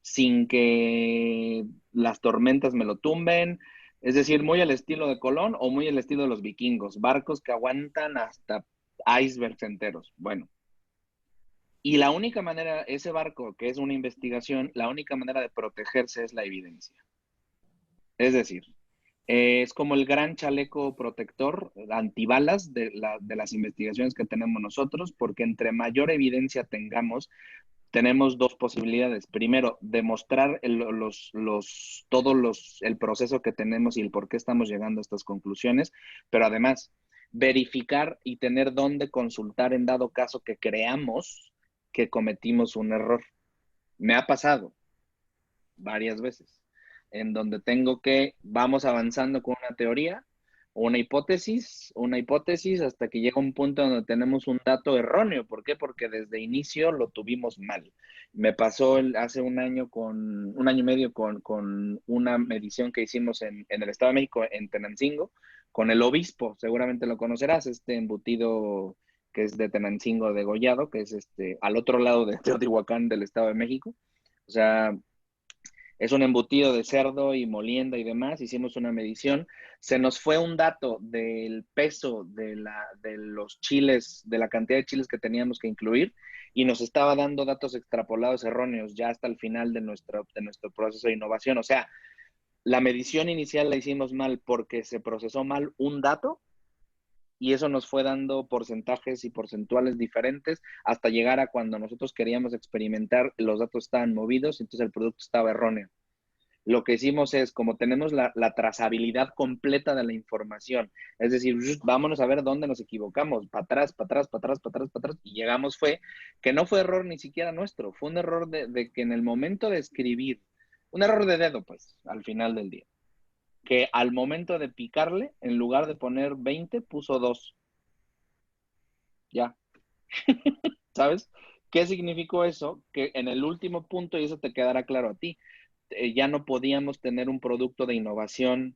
Speaker 1: sin que las tormentas me lo tumben. Es decir, muy al estilo de Colón o muy al estilo de los vikingos, barcos que aguantan hasta icebergs enteros. Bueno, y la única manera, ese barco que es una investigación, la única manera de protegerse es la evidencia. Es decir, es como el gran chaleco protector antibalas de las investigaciones que tenemos nosotros, porque entre mayor evidencia tengamos, tenemos 2 posibilidades. Primero, demostrar el proceso que tenemos y el por qué estamos llegando a estas conclusiones, pero además verificar y tener dónde consultar en dado caso que creamos que cometimos un error. Me ha pasado varias veces, en donde vamos avanzando con una teoría, una hipótesis, hasta que llega un punto donde tenemos un dato erróneo. ¿Por qué? Porque desde inicio lo tuvimos mal. Me pasó hace un año y medio con una medición que hicimos en el Estado de México, en Tenancingo, con el obispo, seguramente lo conocerás, este embutido que es de Tenancingo degollado, que es al otro lado de Teotihuacán del Estado de México. O sea, es un embutido de cerdo y molienda y demás. Hicimos una medición. Se nos fue un dato del peso de los chiles, de la cantidad de chiles que teníamos que incluir, y nos estaba dando datos extrapolados erróneos ya hasta el final de nuestro proceso de innovación. O sea, la medición inicial la hicimos mal porque se procesó mal un dato, y eso nos fue dando porcentajes y porcentuales diferentes hasta llegar a cuando nosotros queríamos experimentar, los datos estaban movidos, entonces el producto estaba erróneo. Lo que hicimos es, como tenemos la trazabilidad completa de la información, es decir, vámonos a ver dónde nos equivocamos, para atrás, para atrás, para atrás, para atrás, para atrás, y llegamos que no fue error ni siquiera nuestro, fue un error de que en el momento de escribir, un error de dedo, pues, al final del día, que al momento de picarle, en lugar de poner 20, puso 2. Ya, ¿sabes? ¿Qué significó eso? Que en el último punto, y eso te quedará claro a ti, ya no podíamos tener un producto de innovación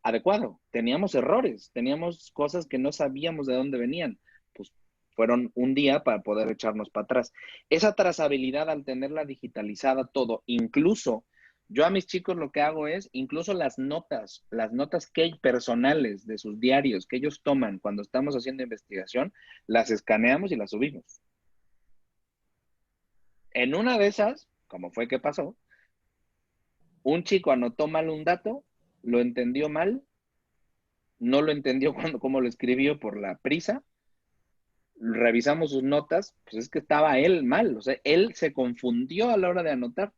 Speaker 1: adecuado. Teníamos errores, teníamos cosas que no sabíamos de dónde venían. Pues fueron un día para poder echarnos para atrás. Esa trazabilidad, al tenerla digitalizada todo, incluso yo a mis chicos lo que hago es, incluso las notas que personales de sus diarios que ellos toman cuando estamos haciendo investigación, las escaneamos y las subimos. En una de esas, como fue que pasó, un chico anotó mal un dato, lo entendió mal, no lo entendió cómo lo escribió por la prisa, revisamos sus notas, pues es que estaba él mal, o sea, él se confundió a la hora de anotar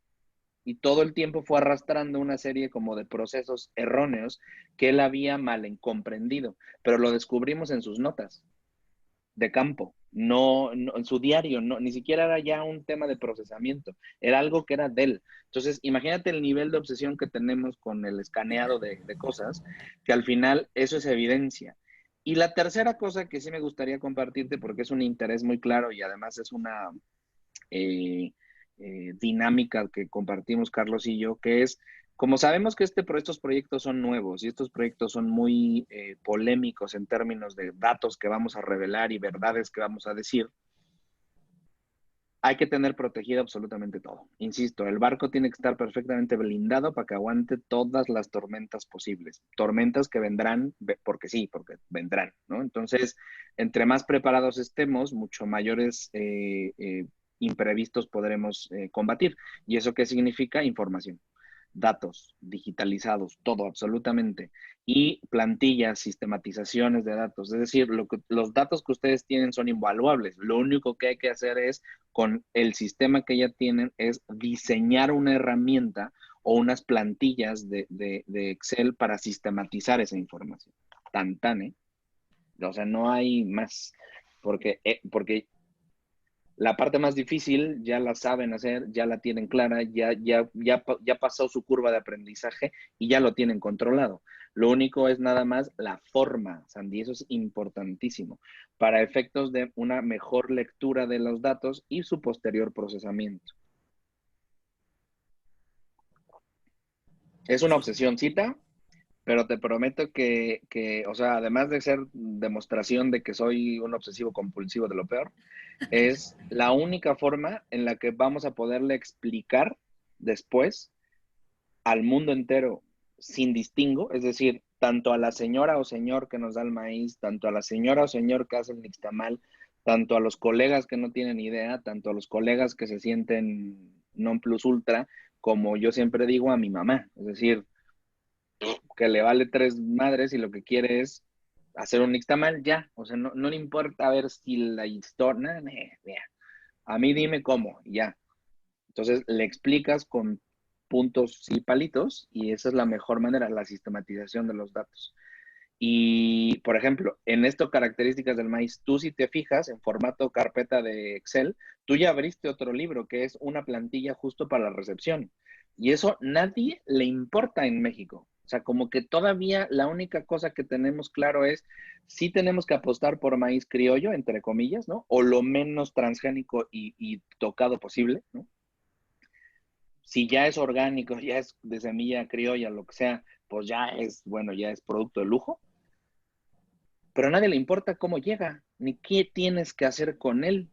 Speaker 1: y todo el tiempo fue arrastrando una serie como de procesos erróneos que él había mal comprendido, pero lo descubrimos en sus notas de campo, no, en su diario, no, ni siquiera era ya un tema de procesamiento, era algo que era de él. Entonces, imagínate el nivel de obsesión que tenemos con el escaneado de cosas, que al final eso es evidencia. Y la tercera cosa que sí me gustaría compartirte, porque es un interés muy claro y además es una eh, dinámica que compartimos Carlos y yo, que es, como sabemos que estos proyectos son nuevos y estos proyectos son muy polémicos en términos de datos que vamos a revelar y verdades que vamos a decir, hay que tener protegido absolutamente todo. Insisto, el barco tiene que estar perfectamente blindado para que aguante todas las tormentas posibles. Tormentas que vendrán, porque sí, porque vendrán, ¿no? Entonces, entre más preparados estemos, mucho mayores imprevistos podremos combatir. ¿Y eso qué significa? Información. datos digitalizados, todo absolutamente, y plantillas, sistematizaciones de datos. Es decir, los datos que ustedes tienen son invaluables. Lo único que hay que hacer es, con el sistema que ya tienen, es diseñar una herramienta o unas plantillas de Excel para sistematizar esa información. Tan, ¿eh? O sea, no hay más, porque la parte más difícil ya la saben hacer, ya la tienen clara, ya pasó su curva de aprendizaje y ya lo tienen controlado. Lo único es nada más la forma, Sandy, eso es importantísimo para efectos de una mejor lectura de los datos y su posterior procesamiento. Es una obsesióncita, pero te prometo que, o sea, además de ser demostración de que soy un obsesivo compulsivo de lo peor, es la única forma en la que vamos a poderle explicar después al mundo entero sin distingo, es decir, tanto a la señora o señor que nos da el maíz, tanto a la señora o señor que hace el nixtamal, tanto a los colegas que no tienen idea, tanto a los colegas que se sienten non plus ultra, como yo siempre digo a mi mamá, es decir, que le vale tres madres y lo que quiere es hacer un nixtamal ya, o sea, no le importa ver si la historia, a mí dime cómo, ya. Entonces le explicas con puntos y palitos y esa es la mejor manera, la sistematización de los datos. Y, por ejemplo, en estas características del maíz, tú si te fijas en formato carpeta de Excel, tú ya abriste otro libro que es una plantilla justo para la recepción. Y eso nadie le importa en México. O sea, como que todavía la única cosa que tenemos claro es si tenemos que apostar por maíz criollo, entre comillas, ¿no? O lo menos transgénico y tocado posible, ¿no? Si ya es orgánico, ya es de semilla criolla, lo que sea, pues ya es, bueno, ya es producto de lujo, pero a nadie le importa cómo llega, ni qué tienes que hacer con él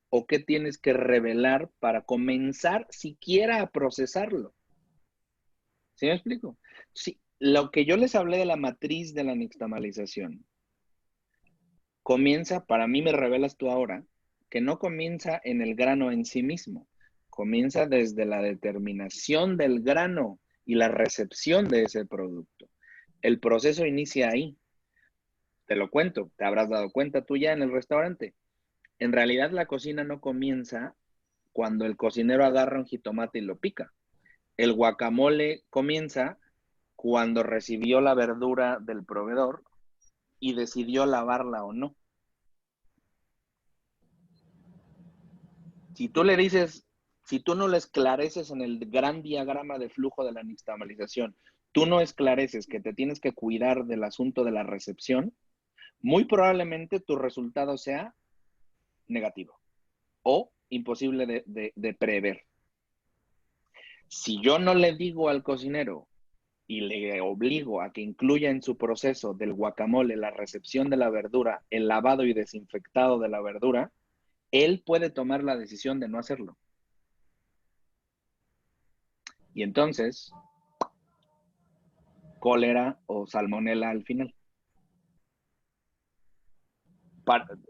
Speaker 1: o qué tienes que revelar para comenzar siquiera a procesarlo. ¿Sí me explico? Sí, lo que yo les hablé de la matriz de la nixtamalización comienza, para mí me revelas tú ahora, que no comienza en el grano en sí mismo, comienza desde la determinación del grano y la recepción de ese producto. El proceso inicia ahí. Te lo cuento, te habrás dado cuenta tú ya en el restaurante. En realidad la cocina no comienza cuando el cocinero agarra un jitomate y lo pica. El guacamole comienza cuando recibió la verdura del proveedor y decidió lavarla o no. Si tú le dices, si tú no le esclareces en el gran diagrama de flujo de la nixtamalización, tú no esclareces que te tienes que cuidar del asunto de la recepción, muy probablemente tu resultado sea negativo o imposible de prever. Si yo no le digo al cocinero y le obligo a que incluya en su proceso del guacamole la recepción de la verdura, el lavado y desinfectado de la verdura, él puede tomar la decisión de no hacerlo. Y entonces, cólera o salmonela al final.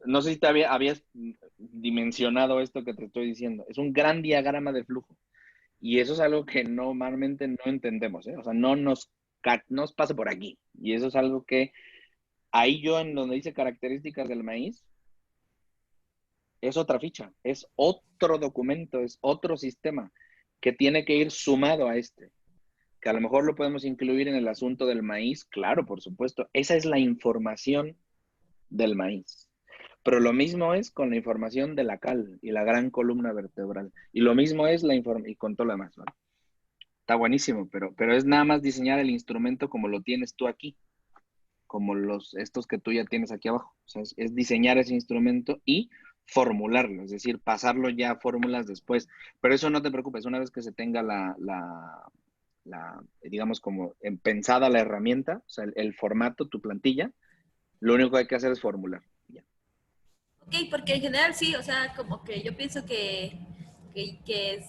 Speaker 1: No sé si te habías dimensionado esto que te estoy diciendo. Es un gran diagrama de flujo. Y eso es algo que normalmente no entendemos, ¿eh? O sea, no nos pasa por aquí. Y eso es algo que ahí yo en donde dice características del maíz, es otra ficha, es otro documento, es otro sistema que tiene que ir sumado a este. Que a lo mejor lo podemos incluir en el asunto del maíz, claro, por supuesto. Esa es la información del maíz. Pero lo mismo es con la información de la cal y la gran columna vertebral. Y lo mismo es la información y con todo lo demás, ¿vale? Está buenísimo, pero es nada más diseñar el instrumento como lo tienes tú aquí, como estos que tú ya tienes aquí abajo. O sea, es diseñar ese instrumento y formularlo, es decir, pasarlo ya a fórmulas después. Pero eso no te preocupes, una vez que se tenga digamos, como pensada la herramienta, o sea, el formato, tu plantilla, lo único que hay que hacer es formular. Ya.
Speaker 2: Ok, porque en general sí, o sea, como que yo pienso que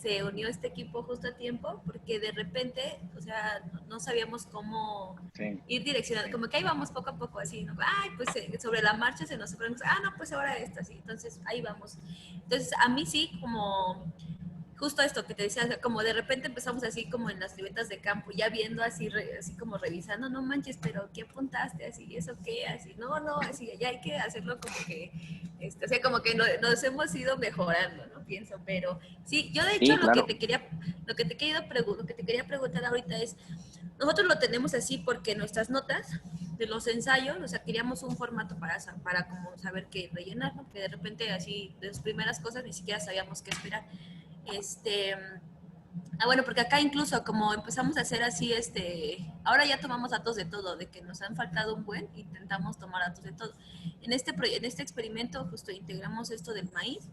Speaker 2: se unió este equipo justo a tiempo, porque de repente, o sea, no sabíamos cómo
Speaker 1: Sí,
Speaker 2: ir direccionando, como que ahí vamos poco a poco, así, ¿no? Ay, pues sobre la marcha se nos ocurrió, no, pues ahora esto, así, entonces ahí vamos. Entonces, a mí sí, como justo esto que te decía, o sea, como de repente empezamos así como en las libretas de campo, ya viendo así, así como revisando, no manches, pero ¿qué apuntaste? Así, ¿eso qué? Así, no, así, ya hay que hacerlo como que, o sea, como que nos hemos ido mejorando, ¿no? Pienso, pero sí, yo de hecho
Speaker 1: Sí, claro.
Speaker 2: lo que te quería preguntar ahorita es, nosotros lo tenemos así porque nuestras notas de los ensayos, o sea, queríamos un formato para como saber qué rellenar, ¿no? Que de repente así, de las primeras cosas ni siquiera sabíamos qué esperar. Este, bueno, porque acá incluso como empezamos a hacer así, ahora ya tomamos datos de todo, de que nos han faltado un buen, intentamos tomar datos de todo. En este experimento justo integramos esto del maíz,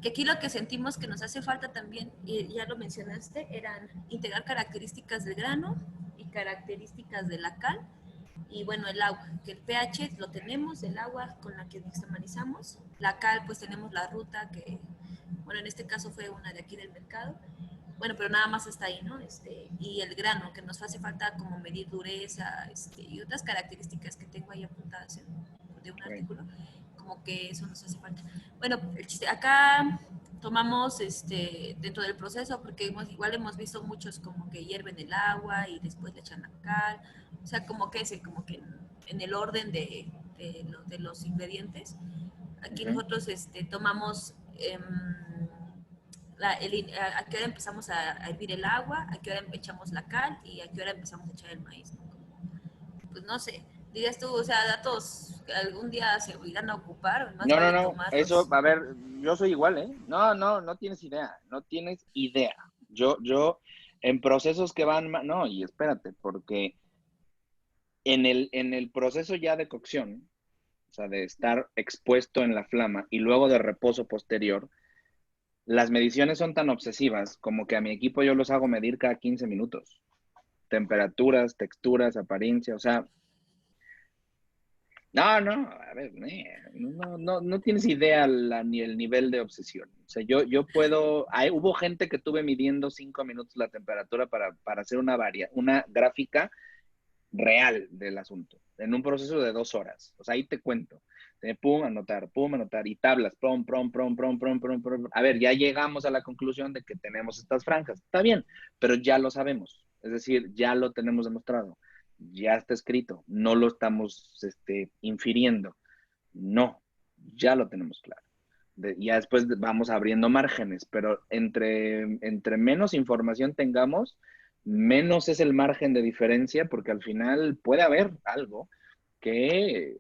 Speaker 2: que aquí lo que sentimos que nos hace falta también, y ya lo mencionaste, eran integrar características del grano y características de la cal, y bueno, el agua, que el pH lo tenemos, el agua con la que nixtamalizamos, la cal pues tenemos la ruta que, bueno, en este caso fue una de aquí del mercado, bueno, pero nada más está ahí, ¿no? Y el grano, que nos hace falta como medir dureza, y otras características que tengo ahí apuntadas de un
Speaker 1: Okay.
Speaker 2: artículo, como que eso nos hace falta. Bueno, el chiste, acá tomamos dentro del proceso, porque igual hemos visto muchos como que hierven el agua y después le echan la cal, o sea, como que en el orden de los ingredientes. Aquí nosotros tomamos a qué hora empezamos a hervir el agua, a qué hora echamos la cal y a qué hora empezamos a echar el maíz, ¿no? Pues no sé, dirías tú, o sea, datos que algún día se irán a ocupar, más vale
Speaker 1: No, eso,
Speaker 2: tomarlos.
Speaker 1: a ver, yo soy igual, ¿eh? No tienes idea, no tienes idea. En procesos que van, no, y espérate, porque en el proceso ya de cocción, o sea, de estar expuesto en la flama y luego de reposo posterior, las mediciones son tan obsesivas como que a mi equipo yo los hago medir cada 15 minutos. Temperaturas, texturas, apariencia, o sea, a ver, no tienes idea ni el nivel de obsesión. O sea, yo puedo, hubo gente que tuve midiendo 5 minutos la temperatura para hacer una gráfica real del asunto, en un proceso de 2 horas. O sea, ahí te cuento. Pum, anotar, y tablas, prom. A ver, ya llegamos a la conclusión de que tenemos estas franjas. Está bien, pero ya lo sabemos. Es decir, ya lo tenemos demostrado. Ya está escrito. No lo estamos infiriendo. No, ya lo tenemos claro. Ya después vamos abriendo márgenes, pero entre menos información tengamos, menos es el margen de diferencia, porque al final puede haber algo que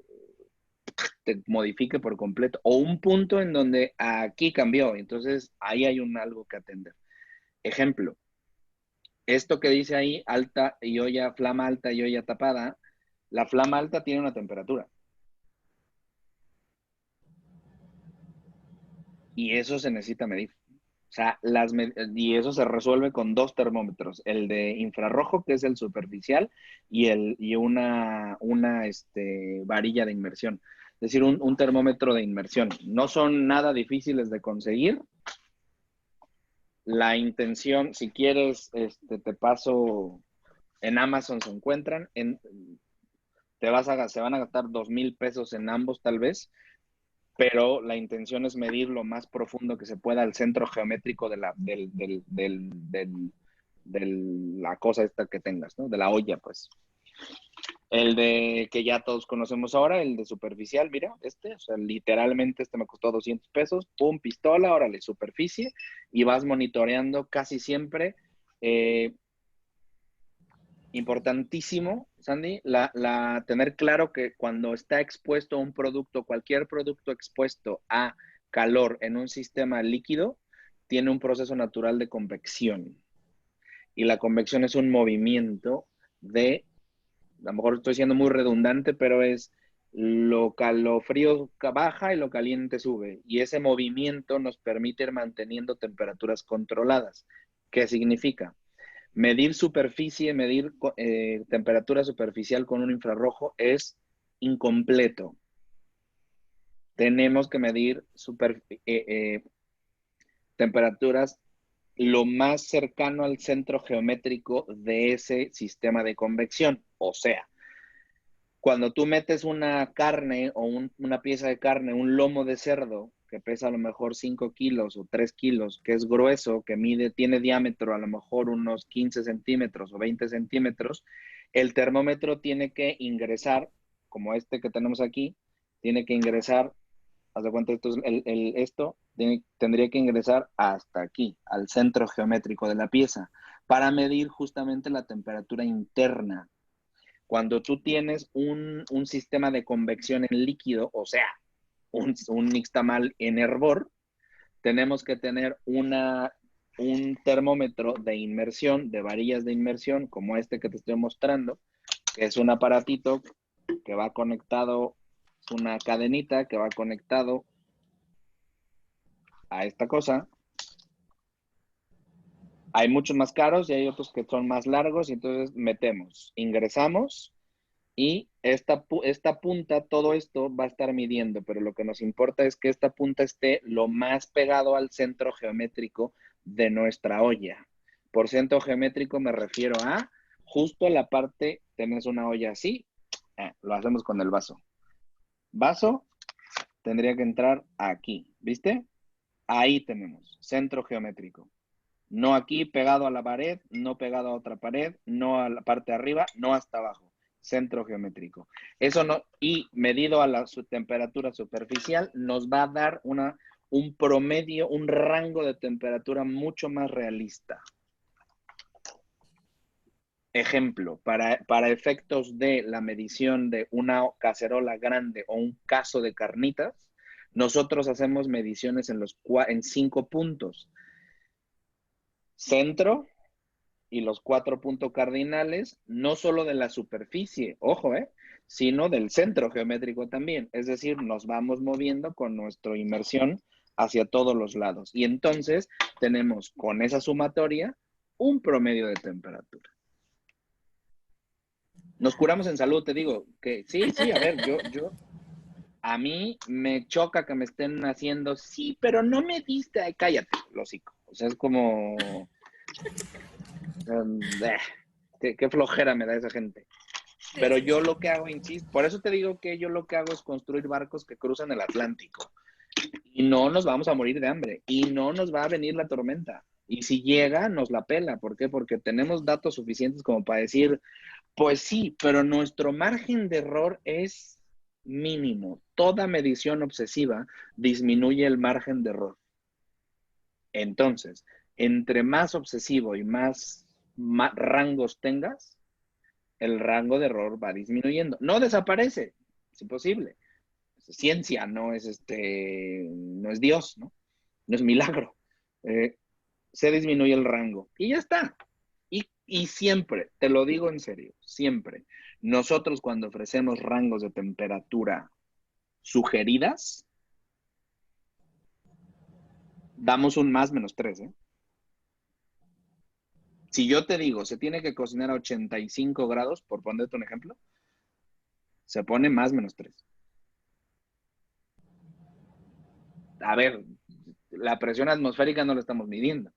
Speaker 1: te modifique por completo, o un punto en donde aquí cambió, entonces ahí hay algo que atender. Ejemplo, esto que dice ahí, alta y olla, flama alta y olla tapada, la flama alta tiene una temperatura. Y eso se necesita medir. O sea, y eso se resuelve con 2 termómetros, el de infrarrojo, que es el superficial, y una varilla de inmersión. Es decir, un termómetro de inmersión. No son nada difíciles de conseguir. La intención, si quieres, te paso, en Amazon se encuentran, se van a gastar 2,000 pesos en ambos tal vez, pero la intención es medir lo más profundo que se pueda el centro geométrico de la cosa esta que tengas, ¿no? De la olla, pues. El de que ya todos conocemos ahora, el de superficial, mira, o sea, literalmente me costó 200 pesos, pum, pistola, órale, superficie, y vas monitoreando casi siempre. Importantísimo, Sandy, tener claro que cuando está expuesto un producto, cualquier producto expuesto a calor en un sistema líquido, tiene un proceso natural de convección. Y la convección es un movimiento a lo mejor estoy siendo muy redundante, pero es lo frío baja y lo caliente sube. Y ese movimiento nos permite ir manteniendo temperaturas controladas. ¿Qué significa? Medir superficie, medir temperatura superficial con un infrarrojo es incompleto. Tenemos que medir temperaturas lo más cercano al centro geométrico de ese sistema de convección. O sea, cuando tú metes una carne o una pieza de carne, un lomo de cerdo que pesa a lo mejor 5 kilos o 3 kilos, que es grueso, que tiene diámetro a lo mejor unos 15 centímetros o 20 centímetros, el termómetro tiene que ingresar, como este que tenemos aquí, tiene que ingresar, haz de cuenta, tendría que ingresar hasta aquí, al centro geométrico de la pieza, para medir justamente la temperatura interna. Cuando tú tienes un sistema de convección en líquido, o sea, un nixtamal en hervor, tenemos que tener un termómetro de inmersión, de varillas de inmersión, como este que te estoy mostrando, que es un aparatito que va conectado, una cadenita que va conectado a esta cosa. Hay muchos más caros y hay otros que son más largos, y entonces ingresamos, y esta punta, todo esto va a estar midiendo, pero lo que nos importa es que esta punta esté lo más pegado al centro geométrico de nuestra olla. Por centro geométrico me refiero a justo la parte, tenés una olla así, lo hacemos con el vaso. Vaso tendría que entrar aquí, ¿viste? Ahí tenemos, centro geométrico. No aquí pegado a la pared, no pegado a otra pared, no a la parte de arriba, no hasta abajo. Centro geométrico. Eso no, y medido a su temperatura superficial, nos va a dar un promedio, un rango de temperatura mucho más realista. Ejemplo, para efectos de la medición de una cacerola grande o un caso de carnitas, nosotros hacemos mediciones en 5 puntos. Centro, y los 4 puntos cardinales, no solo de la superficie, ojo, sino del centro geométrico también. Es decir, nos vamos moviendo con nuestra inmersión hacia todos los lados. Y entonces tenemos con esa sumatoria un promedio de temperatura. Nos curamos en salud, te digo, que sí, a ver, a mí me choca que me estén haciendo, sí, pero no me diste, cállate, hocico. O sea, es como... qué flojera me da esa gente. Pero yo lo que hago, insisto, por eso te digo que yo lo que hago es construir barcos que cruzan el Atlántico. Y no nos vamos a morir de hambre. Y no nos va a venir la tormenta. Y si llega, nos la pela. ¿Por qué? Porque tenemos datos suficientes como para decir, pues sí, pero nuestro margen de error es mínimo. Toda medición obsesiva disminuye el margen de error. Entonces, entre más obsesivo y más rangos tengas, el rango de error va disminuyendo. No desaparece, es imposible. Es ciencia, no es Dios, ¿no? No es milagro. Se disminuye el rango y ya está. Y siempre, te lo digo en serio, siempre, nosotros cuando ofrecemos rangos de temperatura sugeridas, damos un más -3, ¿eh? Si yo te digo, se tiene que cocinar a 85 grados, por ponerte un ejemplo, se pone más -3. A ver, la presión atmosférica no la estamos midiendo.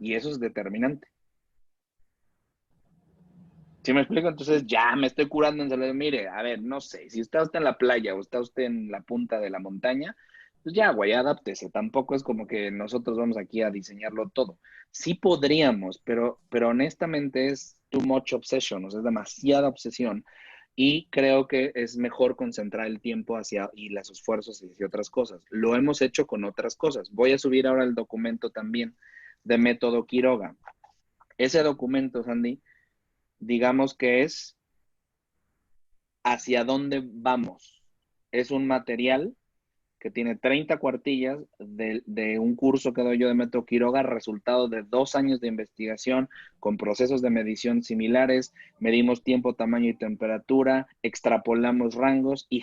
Speaker 1: Y eso es determinante. ¿Sí me explico? Entonces ya me estoy curando en salud. Mire, a ver, no sé, si está usted en la playa o está usted en la punta de la montaña, pues ya, güey, adáptese. Tampoco es como que nosotros vamos aquí a diseñarlo todo. Sí podríamos, pero honestamente es too much obsession, o sea, es demasiada obsesión. Y creo que es mejor concentrar el tiempo y los esfuerzos hacia otras cosas. Lo hemos hecho con otras cosas. Voy a subir ahora el documento también de Método Quiroga. Ese documento, Sandy, digamos que es hacia dónde vamos. Es un material que tiene 30 cuartillas de un curso que doy yo de Método Quiroga, resultado de 2 años de investigación con procesos de medición similares, medimos tiempo, tamaño y temperatura, extrapolamos rangos y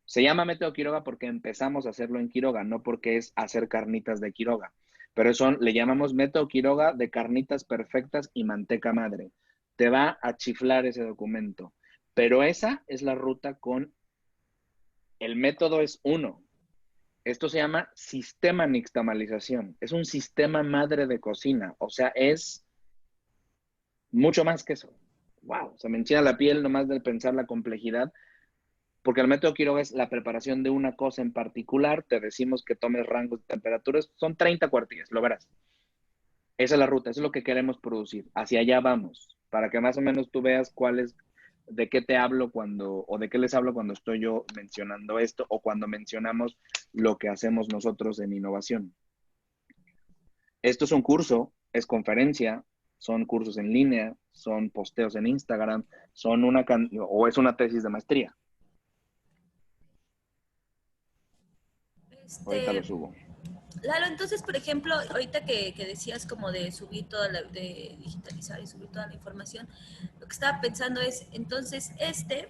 Speaker 1: se llama Método Quiroga porque empezamos a hacerlo en Quiroga, no porque es hacer carnitas de Quiroga, pero le llamamos Método Quiroga de carnitas perfectas y manteca madre. Te va a chiflar ese documento, pero esa es la ruta con... El método es uno. Esto se llama sistema nixtamalización. Es un sistema madre de cocina. O sea, es mucho más que eso. Wow, se me enchina la piel nomás de pensar la complejidad. porque el método Quiroga es la preparación de una cosa en particular, te decimos que tomes rangos de temperaturas, son 30 cuartillas, lo verás. Esa es la ruta, eso es lo que queremos producir, hacia allá vamos, para que más o menos tú veas cuál es, de qué te hablo cuando, o de qué les hablo cuando estoy yo mencionando esto, o cuando mencionamos lo que hacemos nosotros en innovación. Esto es un curso, es conferencia, son cursos en línea, son posteos en Instagram, son o es una tesis de maestría. Ahorita lo
Speaker 2: Este,
Speaker 1: subo.
Speaker 2: Lalo, entonces, por ejemplo, ahorita que decías como de subir toda de digitalizar y subir toda la información, lo que estaba pensando es, entonces, este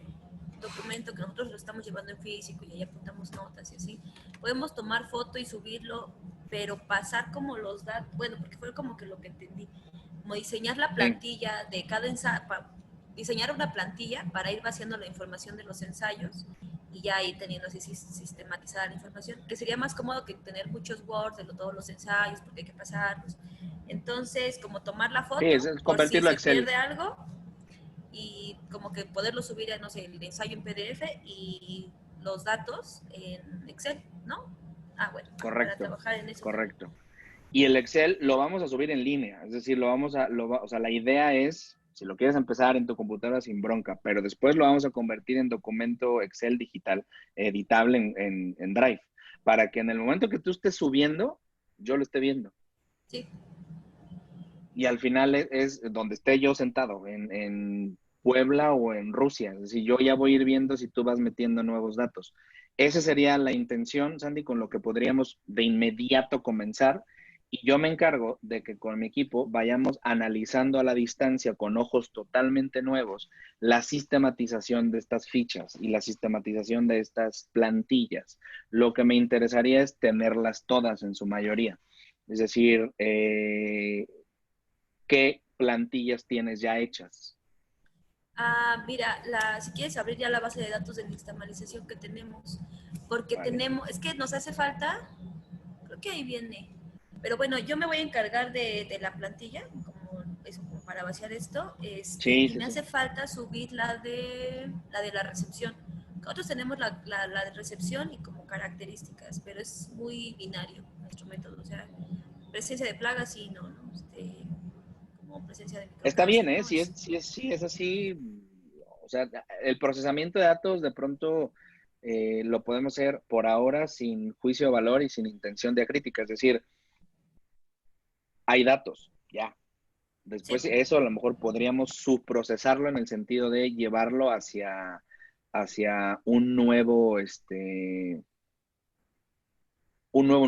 Speaker 2: documento que nosotros lo estamos llevando en físico y ahí apuntamos notas y así, podemos tomar foto y subirlo, pero pasar como los datos, bueno, porque fue como que lo que entendí, como diseñar la
Speaker 1: Sí.
Speaker 2: plantilla de cada ensayo, diseñar una plantilla para ir vaciando la información de los ensayos y ya ir teniendo así sistematizada la información, que sería más cómodo que tener muchos Words de todos los ensayos, porque hay que pasarlos. Entonces, como tomar la
Speaker 1: Sí,
Speaker 2: foto
Speaker 1: es
Speaker 2: por si
Speaker 1: convertirlo a
Speaker 2: se
Speaker 1: Excel.
Speaker 2: pierde algo y como que poderlo subir a, no sé, el ensayo en PDF y los datos en Excel, ¿no? Ah, bueno, para
Speaker 1: Correcto,
Speaker 2: trabajar en eso también.
Speaker 1: correcto. Y el Excel lo vamos a subir en línea, es decir, o sea, la idea es, si lo quieres empezar en tu computadora sin bronca, pero después lo vamos a convertir en documento Excel digital, editable en Drive, para que en el momento que tú estés subiendo, yo lo esté viendo.
Speaker 2: Sí.
Speaker 1: Y al final es donde esté yo sentado, en Puebla o en Rusia. Es decir, yo ya voy a ir viendo si tú vas metiendo nuevos datos. Esa sería la intención, Sandy, con lo que podríamos de inmediato comenzar. Y yo me encargo de que con mi equipo vayamos analizando a la distancia con ojos totalmente nuevos la sistematización de estas fichas y la sistematización de estas plantillas. Lo que me interesaría es tenerlas todas en su mayoría. Es decir, ¿qué plantillas tienes ya hechas?
Speaker 2: Ah, mira, si quieres abrir ya la base de datos de nixtamalización que tenemos, porque
Speaker 1: Vale.
Speaker 2: tenemos, es que nos hace falta, creo que ahí viene, pero bueno, yo me voy a encargar de la plantilla, como, eso, como para vaciar esto,
Speaker 1: Sí,
Speaker 2: y
Speaker 1: sí,
Speaker 2: me
Speaker 1: sí.
Speaker 2: hace falta subir la de la recepción. Nosotros tenemos la de recepción y como características, pero es muy binario nuestro método, o sea, presencia de plagas y no, no, como presencia de
Speaker 1: Está
Speaker 2: microplagas
Speaker 1: bien,
Speaker 2: y
Speaker 1: ¿eh?
Speaker 2: no, es
Speaker 1: Si es así, o sea, el procesamiento de datos de pronto lo podemos hacer por ahora sin juicio de valor y sin intención de crítica. Es decir, hay datos, ya.
Speaker 2: sí.
Speaker 1: Después eso a lo mejor podríamos subprocesarlo en el sentido de llevarlo hacia un nuevo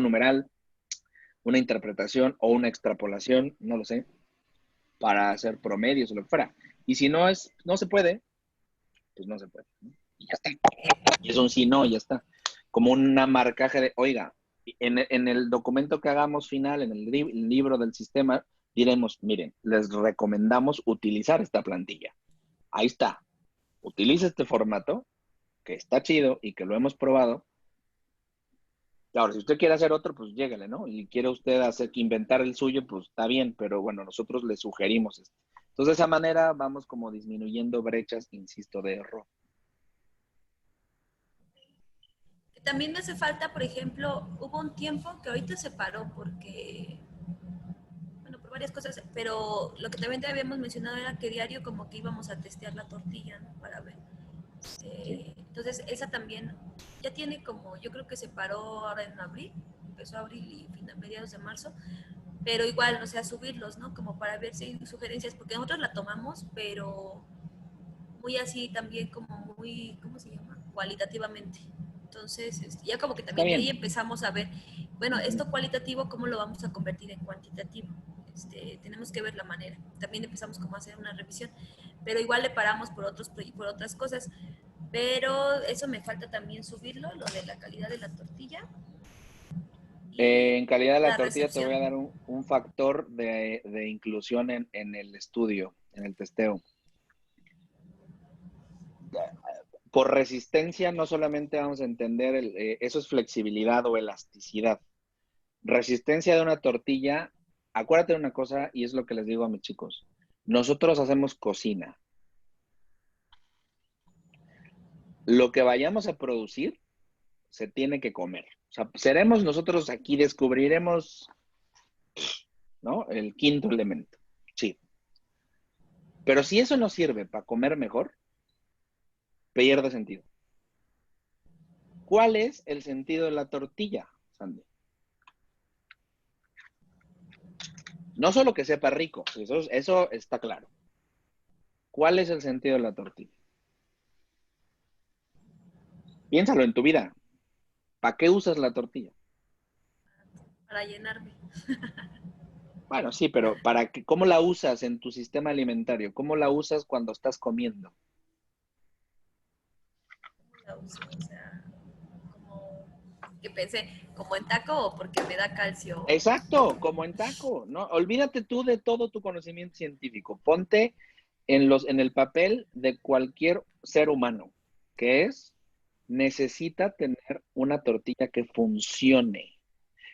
Speaker 1: numeral, una interpretación o una extrapolación, no lo sé, para hacer promedios o lo que fuera. Y si no se puede, pues no se puede, ¿no? Y ya está. Y es un sí, no, ya está. Como una marcaje de, oiga, en el documento que hagamos final, en el libro del sistema, diremos, miren, les recomendamos utilizar esta plantilla. Ahí está. Utiliza este formato, que está chido y que lo hemos probado. Ahora, si usted quiere hacer otro, pues lléguele, ¿no? Y quiere usted hacer que inventar el suyo, pues está bien, pero bueno, nosotros le sugerimos esto. Entonces, de esa manera vamos como disminuyendo brechas, insisto, de error.
Speaker 2: También me hace falta, por ejemplo, hubo un tiempo que ahorita se paró porque, bueno, por varias cosas, pero lo que también te habíamos mencionado era que diario como que íbamos a testear la tortilla, ¿no? Para ver.
Speaker 1: Sí.
Speaker 2: Entonces, esa también ya tiene como, yo creo que se paró ahora en abril, empezó abril y mediados de marzo, pero igual, o sea, subirlos, ¿no? Como para ver si hay sugerencias, porque nosotros la tomamos, pero muy así también como muy, ¿cómo se llama? Cualitativamente. Entonces, ya como que
Speaker 1: Está
Speaker 2: también de ahí
Speaker 1: bien.
Speaker 2: empezamos a ver, bueno,
Speaker 1: Ujú.
Speaker 2: esto cualitativo, ¿cómo lo vamos a convertir en cuantitativo? Tenemos que ver la manera. También empezamos como a hacer una revisión, pero igual le paramos por otras cosas. Pero eso me falta también subirlo, lo de la calidad de la tortilla y
Speaker 1: En calidad de la
Speaker 2: la
Speaker 1: tortilla te voy a
Speaker 2: recepción.
Speaker 1: dar un factor de inclusión en el estudio, en el testeo. Por resistencia no solamente vamos a entender, eso es flexibilidad o elasticidad. Resistencia de una tortilla, acuérdate de una cosa, y es lo que les digo a mis chicos. Nosotros hacemos cocina. Lo que vayamos a producir se tiene que comer. O sea, seremos nosotros aquí, descubriremos, ¿no? El quinto elemento. Sí. Pero si eso no sirve para comer mejor, pierde sentido. ¿Cuál es el sentido de la tortilla, Sandy? No solo que sepa rico, eso está claro. ¿Cuál es el sentido de la tortilla? Piénsalo en tu vida. ¿Para qué usas la tortilla?
Speaker 2: Para llenarme.
Speaker 1: Bueno, sí, pero ¿cómo la usas en tu sistema alimentario? ¿Cómo la usas cuando estás comiendo?
Speaker 2: La uso, o sea, como que pensé, como en taco o porque me da calcio.
Speaker 1: Exacto, como en taco, ¿no? Olvídate tú de todo tu conocimiento científico. Ponte en el papel de cualquier ser humano, que es, necesita tener una tortilla que funcione.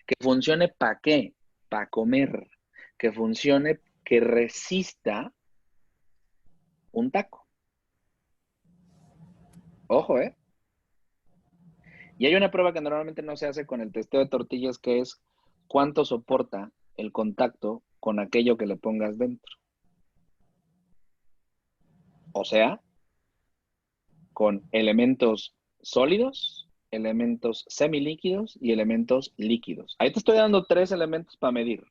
Speaker 1: ¿Que funcione para qué? Para comer. Que funcione, que resista un taco. Ojo, ¿eh? Y hay una prueba que normalmente no se hace con el testeo de tortillas, que es cuánto soporta el contacto con aquello que le pongas dentro. O sea, con elementos sólidos, elementos semilíquidos y elementos líquidos. Ahí te estoy dando 3 elementos para medir.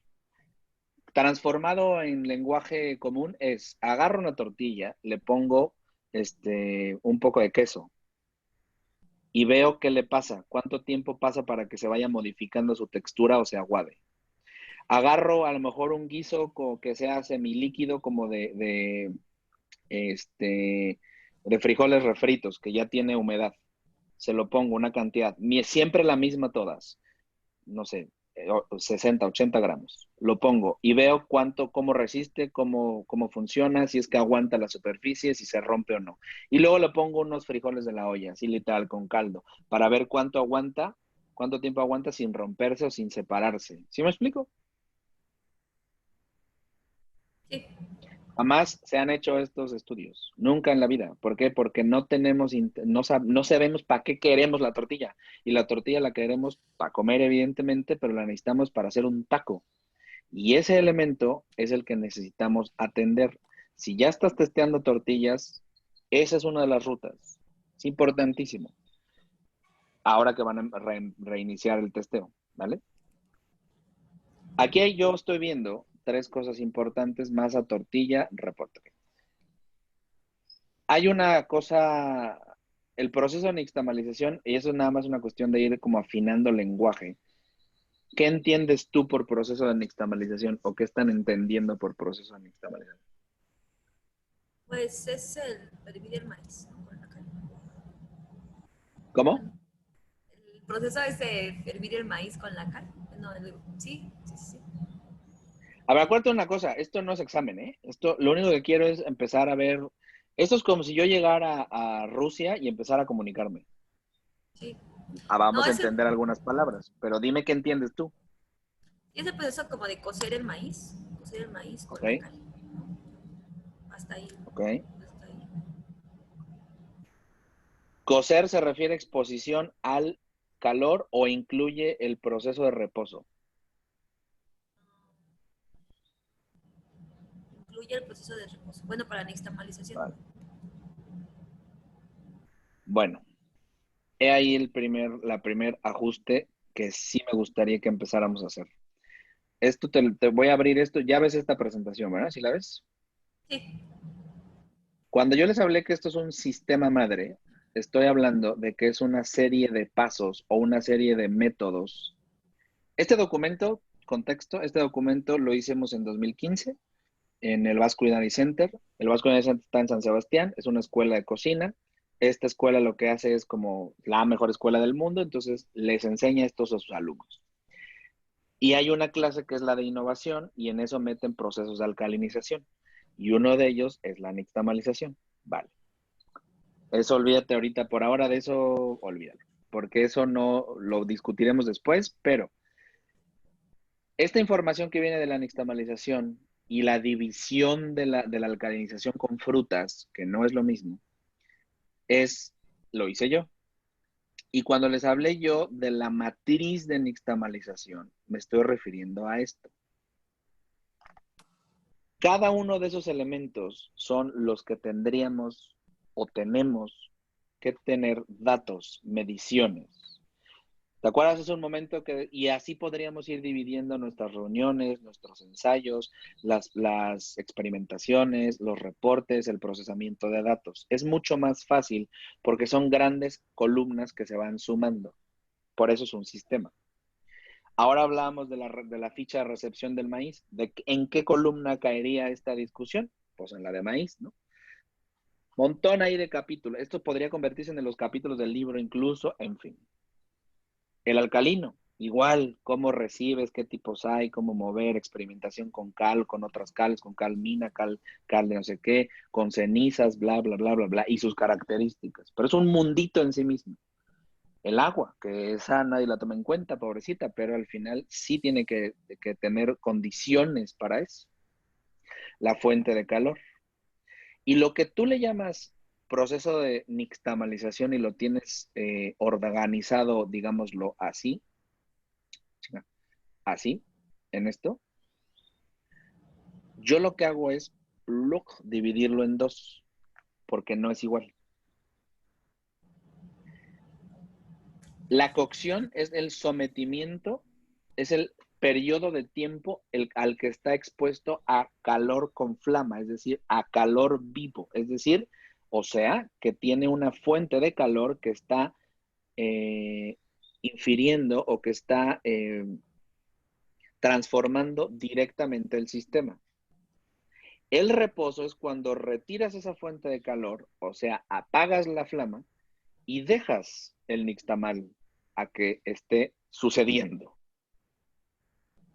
Speaker 1: Transformado en lenguaje común es, agarro una tortilla, le pongo un poco de queso y veo qué le pasa, cuánto tiempo pasa para que se vaya modificando su textura o se aguade. Agarro a lo mejor un guiso que sea semilíquido como este, de frijoles refritos, que ya tiene humedad. Se lo pongo una cantidad, siempre la misma todas, no sé, 60, 80 gramos. Lo pongo y veo cómo resiste, cómo funciona, si es que aguanta la superficie, si se rompe o no. Y luego le pongo unos frijoles de la olla, así literal, con caldo, para ver cuánto aguanta, cuánto tiempo aguanta sin romperse o sin separarse. ¿Sí me explico?
Speaker 2: Sí,
Speaker 1: Jamás se han hecho estos estudios, nunca en la vida. ¿Por qué? Porque no tenemos, no sabemos para qué queremos la tortilla. Y la tortilla la queremos para comer, evidentemente, pero la necesitamos para hacer un taco. Y ese elemento es el que necesitamos atender. Si ya estás testeando tortillas, esa es una de las rutas. Es importantísimo. Ahora que van a reiniciar el testeo, ¿vale? Aquí yo estoy viendo 3 cosas importantes: masa, tortilla, reporte. Hay una cosa, el proceso de nixtamalización, y eso es nada más una cuestión de ir como afinando el lenguaje. ¿Qué entiendes tú por proceso de nixtamalización o qué están entendiendo por proceso de nixtamalización?
Speaker 2: pues es el hervir el maíz, ¿no? Con la cal.
Speaker 1: ¿Cómo?
Speaker 2: El proceso es de hervir el maíz con la cal. No, sí, sí, sí.
Speaker 1: A ver, acuérdate una cosa, esto no es examen, ¿eh? Esto, lo único que quiero es empezar a ver, esto es como si yo llegara a Rusia y empezara a comunicarme.
Speaker 2: Sí. No,
Speaker 1: Vamos a entender algunas palabras, pero dime qué entiendes tú,
Speaker 2: es el proceso como de cocer el maíz
Speaker 1: ¿ok?
Speaker 2: con la cal. Hasta ahí,
Speaker 1: ¿Ok?
Speaker 2: hasta ahí.
Speaker 1: Cocer se refiere a exposición al calor o incluye el proceso de reposo.
Speaker 2: Incluye el proceso de reposo. Bueno, para la nixtamalización.
Speaker 1: Vale. Bueno, he ahí la primer ajuste que sí me gustaría que empezáramos a hacer. Esto te voy a abrir esto, ya ves esta presentación, ¿verdad? ¿Sí la ves?
Speaker 2: Sí.
Speaker 1: Cuando yo les hablé que esto es un sistema madre, estoy hablando de que es una serie de pasos o una serie de métodos. Este documento, contexto, este documento lo hicimos en 2015 en el Basque Culinary Center. El Basque Culinary Center está en San Sebastián, es una escuela de cocina. Esta escuela lo que hace es como la mejor escuela del mundo, entonces les enseña esto a sus alumnos. Y hay una clase que es la de innovación y en eso meten procesos de alcalinización. Y uno de ellos es la nixtamalización. Vale. Eso olvídate ahorita, por ahora de eso, olvídalo, porque eso no lo discutiremos después, pero esta información que viene de la nixtamalización y la división de la alcalinización con frutas, que no es lo mismo, es lo hice yo. Y cuando les hablé yo de la matriz de nixtamalización, me estoy refiriendo a esto. Cada uno de esos elementos son los que tendríamos o tenemos que tener datos, mediciones. ¿Te acuerdas hace un momento que, y así podríamos ir dividiendo nuestras reuniones, nuestros ensayos, las experimentaciones, los reportes, el procesamiento de datos? Es mucho más fácil porque son grandes columnas que se van sumando. Por eso es un sistema. Ahora hablábamos de la ficha de recepción del maíz. ¿En qué columna caería esta discusión? Pues en la de maíz, ¿no? Montón ahí de capítulos. Esto podría convertirse en los capítulos del libro incluso, en fin. El alcalino, igual, cómo recibes, qué tipos hay, cómo mover, experimentación con cal, con otras cales, con cal mina, cal de no sé qué, con cenizas, bla, bla, bla, bla, bla, y sus características. Pero es un mundito en sí mismo. El agua, que esa nadie la toma en cuenta, pobrecita, pero al final sí tiene que tener condiciones para eso. La fuente de calor. Y lo que tú le llamas proceso de nixtamalización y lo tienes organizado, digámoslo así, así, en esto, yo lo que hago es dividirlo en dos, porque no es igual. La cocción es el sometimiento, es el periodo de tiempo al que está expuesto a calor con flama, es decir, a calor vivo, es decir, o sea, que tiene una fuente de calor que está infiriendo o que está transformando directamente el sistema. El reposo es cuando retiras esa fuente de calor, o sea, apagas la flama y dejas el nixtamal a que esté sucediendo.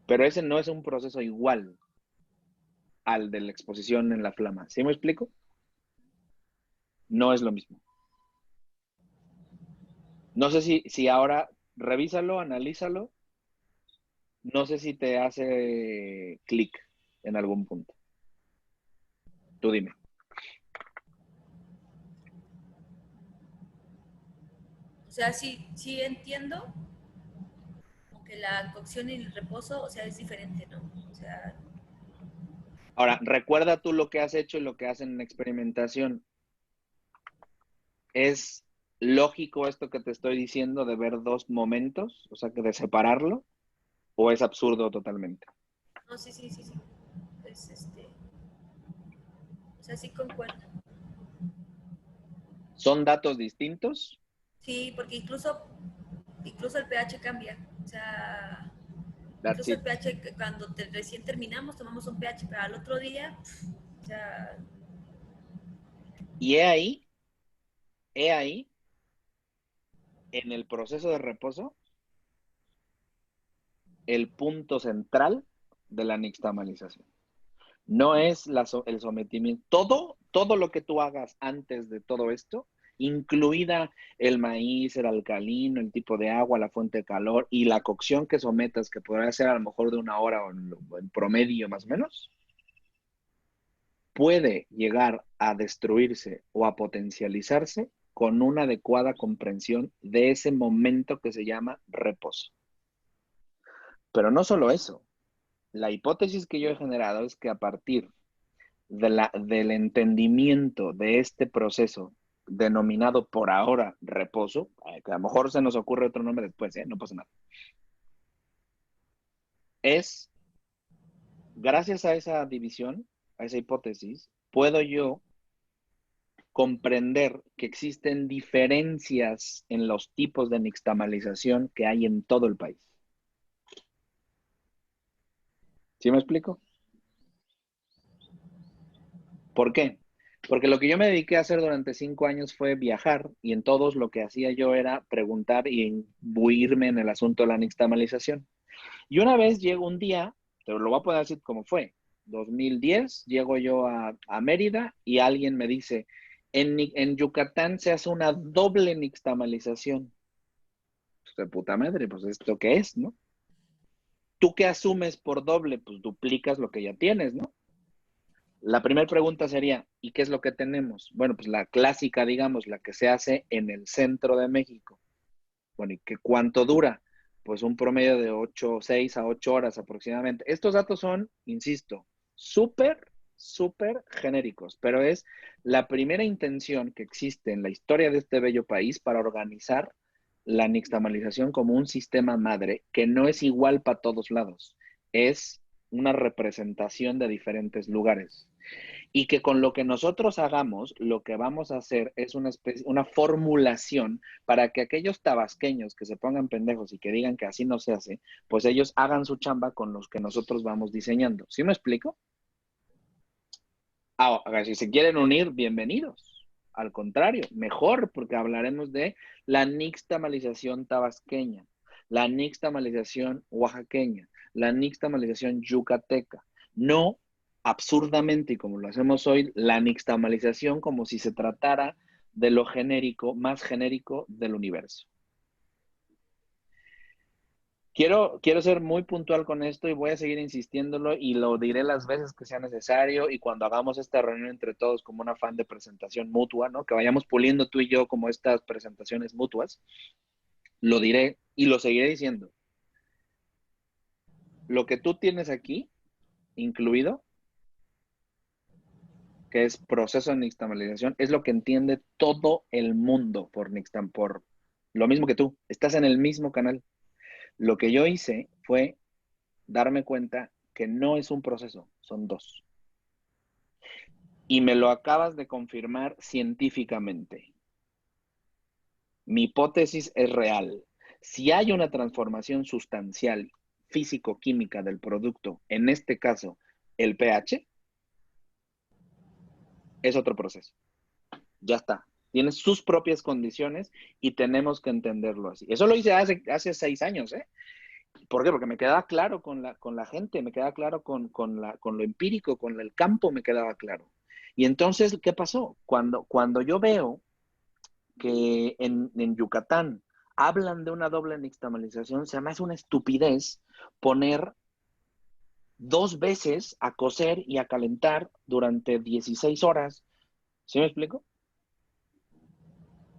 Speaker 1: Pero ese no es un proceso igual al de la exposición en la flama. ¿Sí me explico? No es lo mismo. No sé si ahora revísalo, analízalo. No sé si te hace clic en algún punto. Tú dime.
Speaker 2: O sea, sí, sí entiendo, aunque la cocción y el reposo, o sea, es diferente, ¿no? O sea,
Speaker 1: Ahora, recuerda tú lo que has hecho y lo que hacen en experimentación. ¿Es lógico esto que te estoy diciendo de ver dos momentos? O sea, que de separarlo, ¿o es absurdo totalmente?
Speaker 2: no, sí, sí, sí, sí. Es o sea, sí concuerdo.
Speaker 1: ¿Son datos distintos?
Speaker 2: Sí, porque incluso el pH cambia. O sea,
Speaker 1: That's
Speaker 2: incluso el
Speaker 1: it.
Speaker 2: pH, cuando recién terminamos, tomamos un pH, pero al otro día, o sea,
Speaker 1: Y he ahí, en el proceso de reposo, el punto central de la nixtamalización. No es el sometimiento. Todo lo que tú hagas antes de todo esto, incluida el maíz, el alcalino, el tipo de agua, la fuente de calor y la cocción que sometas, que podrá ser a lo mejor de una hora o en promedio más o menos, puede llegar a destruirse o a potencializarse con una adecuada comprensión de ese momento que se llama reposo. Pero no solo eso, la hipótesis que yo he generado es que a partir del entendimiento de este proceso denominado por ahora reposo, que a lo mejor se nos ocurre otro nombre después, no pasa nada, es gracias a esa división, a esa hipótesis, puedo yo comprender que existen diferencias en los tipos de nixtamalización que hay en todo el país. ¿Sí me explico? ¿Por qué? Porque lo que yo me dediqué a hacer durante 5 años fue viajar y en todos lo que hacía yo era preguntar y imbuirme en el asunto de la nixtamalización. Y una vez llego un día, te lo voy a poner así como fue, 2010, llego yo a Mérida y alguien me dice, en Yucatán se hace una doble nixtamalización. Pues de puta madre, pues esto qué es, ¿no? ¿Tú qué asumes por doble? Pues duplicas lo que ya tienes, ¿no? La primera pregunta sería, ¿y qué es lo que tenemos? Bueno, pues la clásica, digamos, la que se hace en el centro de México. Bueno, ¿y qué cuánto dura? Pues un promedio de 6 a 8 horas aproximadamente. Estos datos son, insisto, súper genéricos, pero es la primera intención que existe en la historia de este bello país para organizar la nixtamalización como un sistema madre que no es igual para todos lados. Es una representación de diferentes lugares y que con lo que nosotros hagamos, lo que vamos a hacer es una formulación para que aquellos tabasqueños que se pongan pendejos y que digan que así no se hace, pues ellos hagan su chamba con los que nosotros vamos diseñando. ¿Sí me explico? Ahora, si se quieren unir, bienvenidos. Al contrario, mejor, porque hablaremos de la nixtamalización tabasqueña, la nixtamalización oaxaqueña, la nixtamalización yucateca. No absurdamente, y como lo hacemos hoy, la nixtamalización como si se tratara de lo genérico, más genérico del universo. Quiero ser muy puntual con esto y voy a seguir insistiéndolo y lo diré las veces que sea necesario y cuando hagamos esta reunión entre todos como un afán de presentación mutua, ¿no? Que vayamos puliendo tú y yo como estas presentaciones mutuas, lo diré y lo seguiré diciendo. Lo que tú tienes aquí, incluido, que es proceso de nixtamalización, es lo que entiende todo el mundo por nixtam, por lo mismo que tú. Estás en el mismo canal. Lo que yo hice fue darme cuenta que no es un proceso, son dos. Y me lo acabas de confirmar científicamente. Mi hipótesis es real. Si hay una transformación sustancial físico-química del producto, en este caso el pH, es otro proceso. Ya está. Tiene sus propias condiciones y tenemos que entenderlo así. Eso lo hice hace 6 años, ¿eh? ¿Por qué? Porque me quedaba claro con la gente, me quedaba claro con lo empírico, con el campo, me quedaba claro. Y entonces, ¿qué pasó? Cuando yo veo que en Yucatán hablan de una doble nixtamalización, se me hace una estupidez poner 2 veces a cocer y a calentar durante 16 horas. ¿Sí me explico?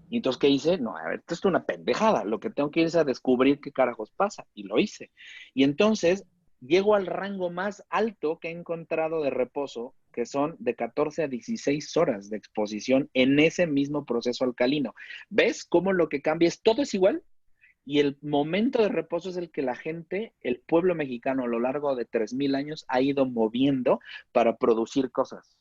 Speaker 1: Y entonces, ¿qué hice? No, a ver, esto es una pendejada. Lo que tengo que ir es a descubrir qué carajos pasa. Y lo hice. Y entonces, llego al rango más alto que he encontrado de reposo, que son de 14 a 16 horas de exposición en ese mismo proceso alcalino. ¿Ves cómo lo que cambia es todo es igual? Y el momento de reposo es el que la gente, el pueblo mexicano a lo largo de 3000 años ha ido moviendo para producir cosas.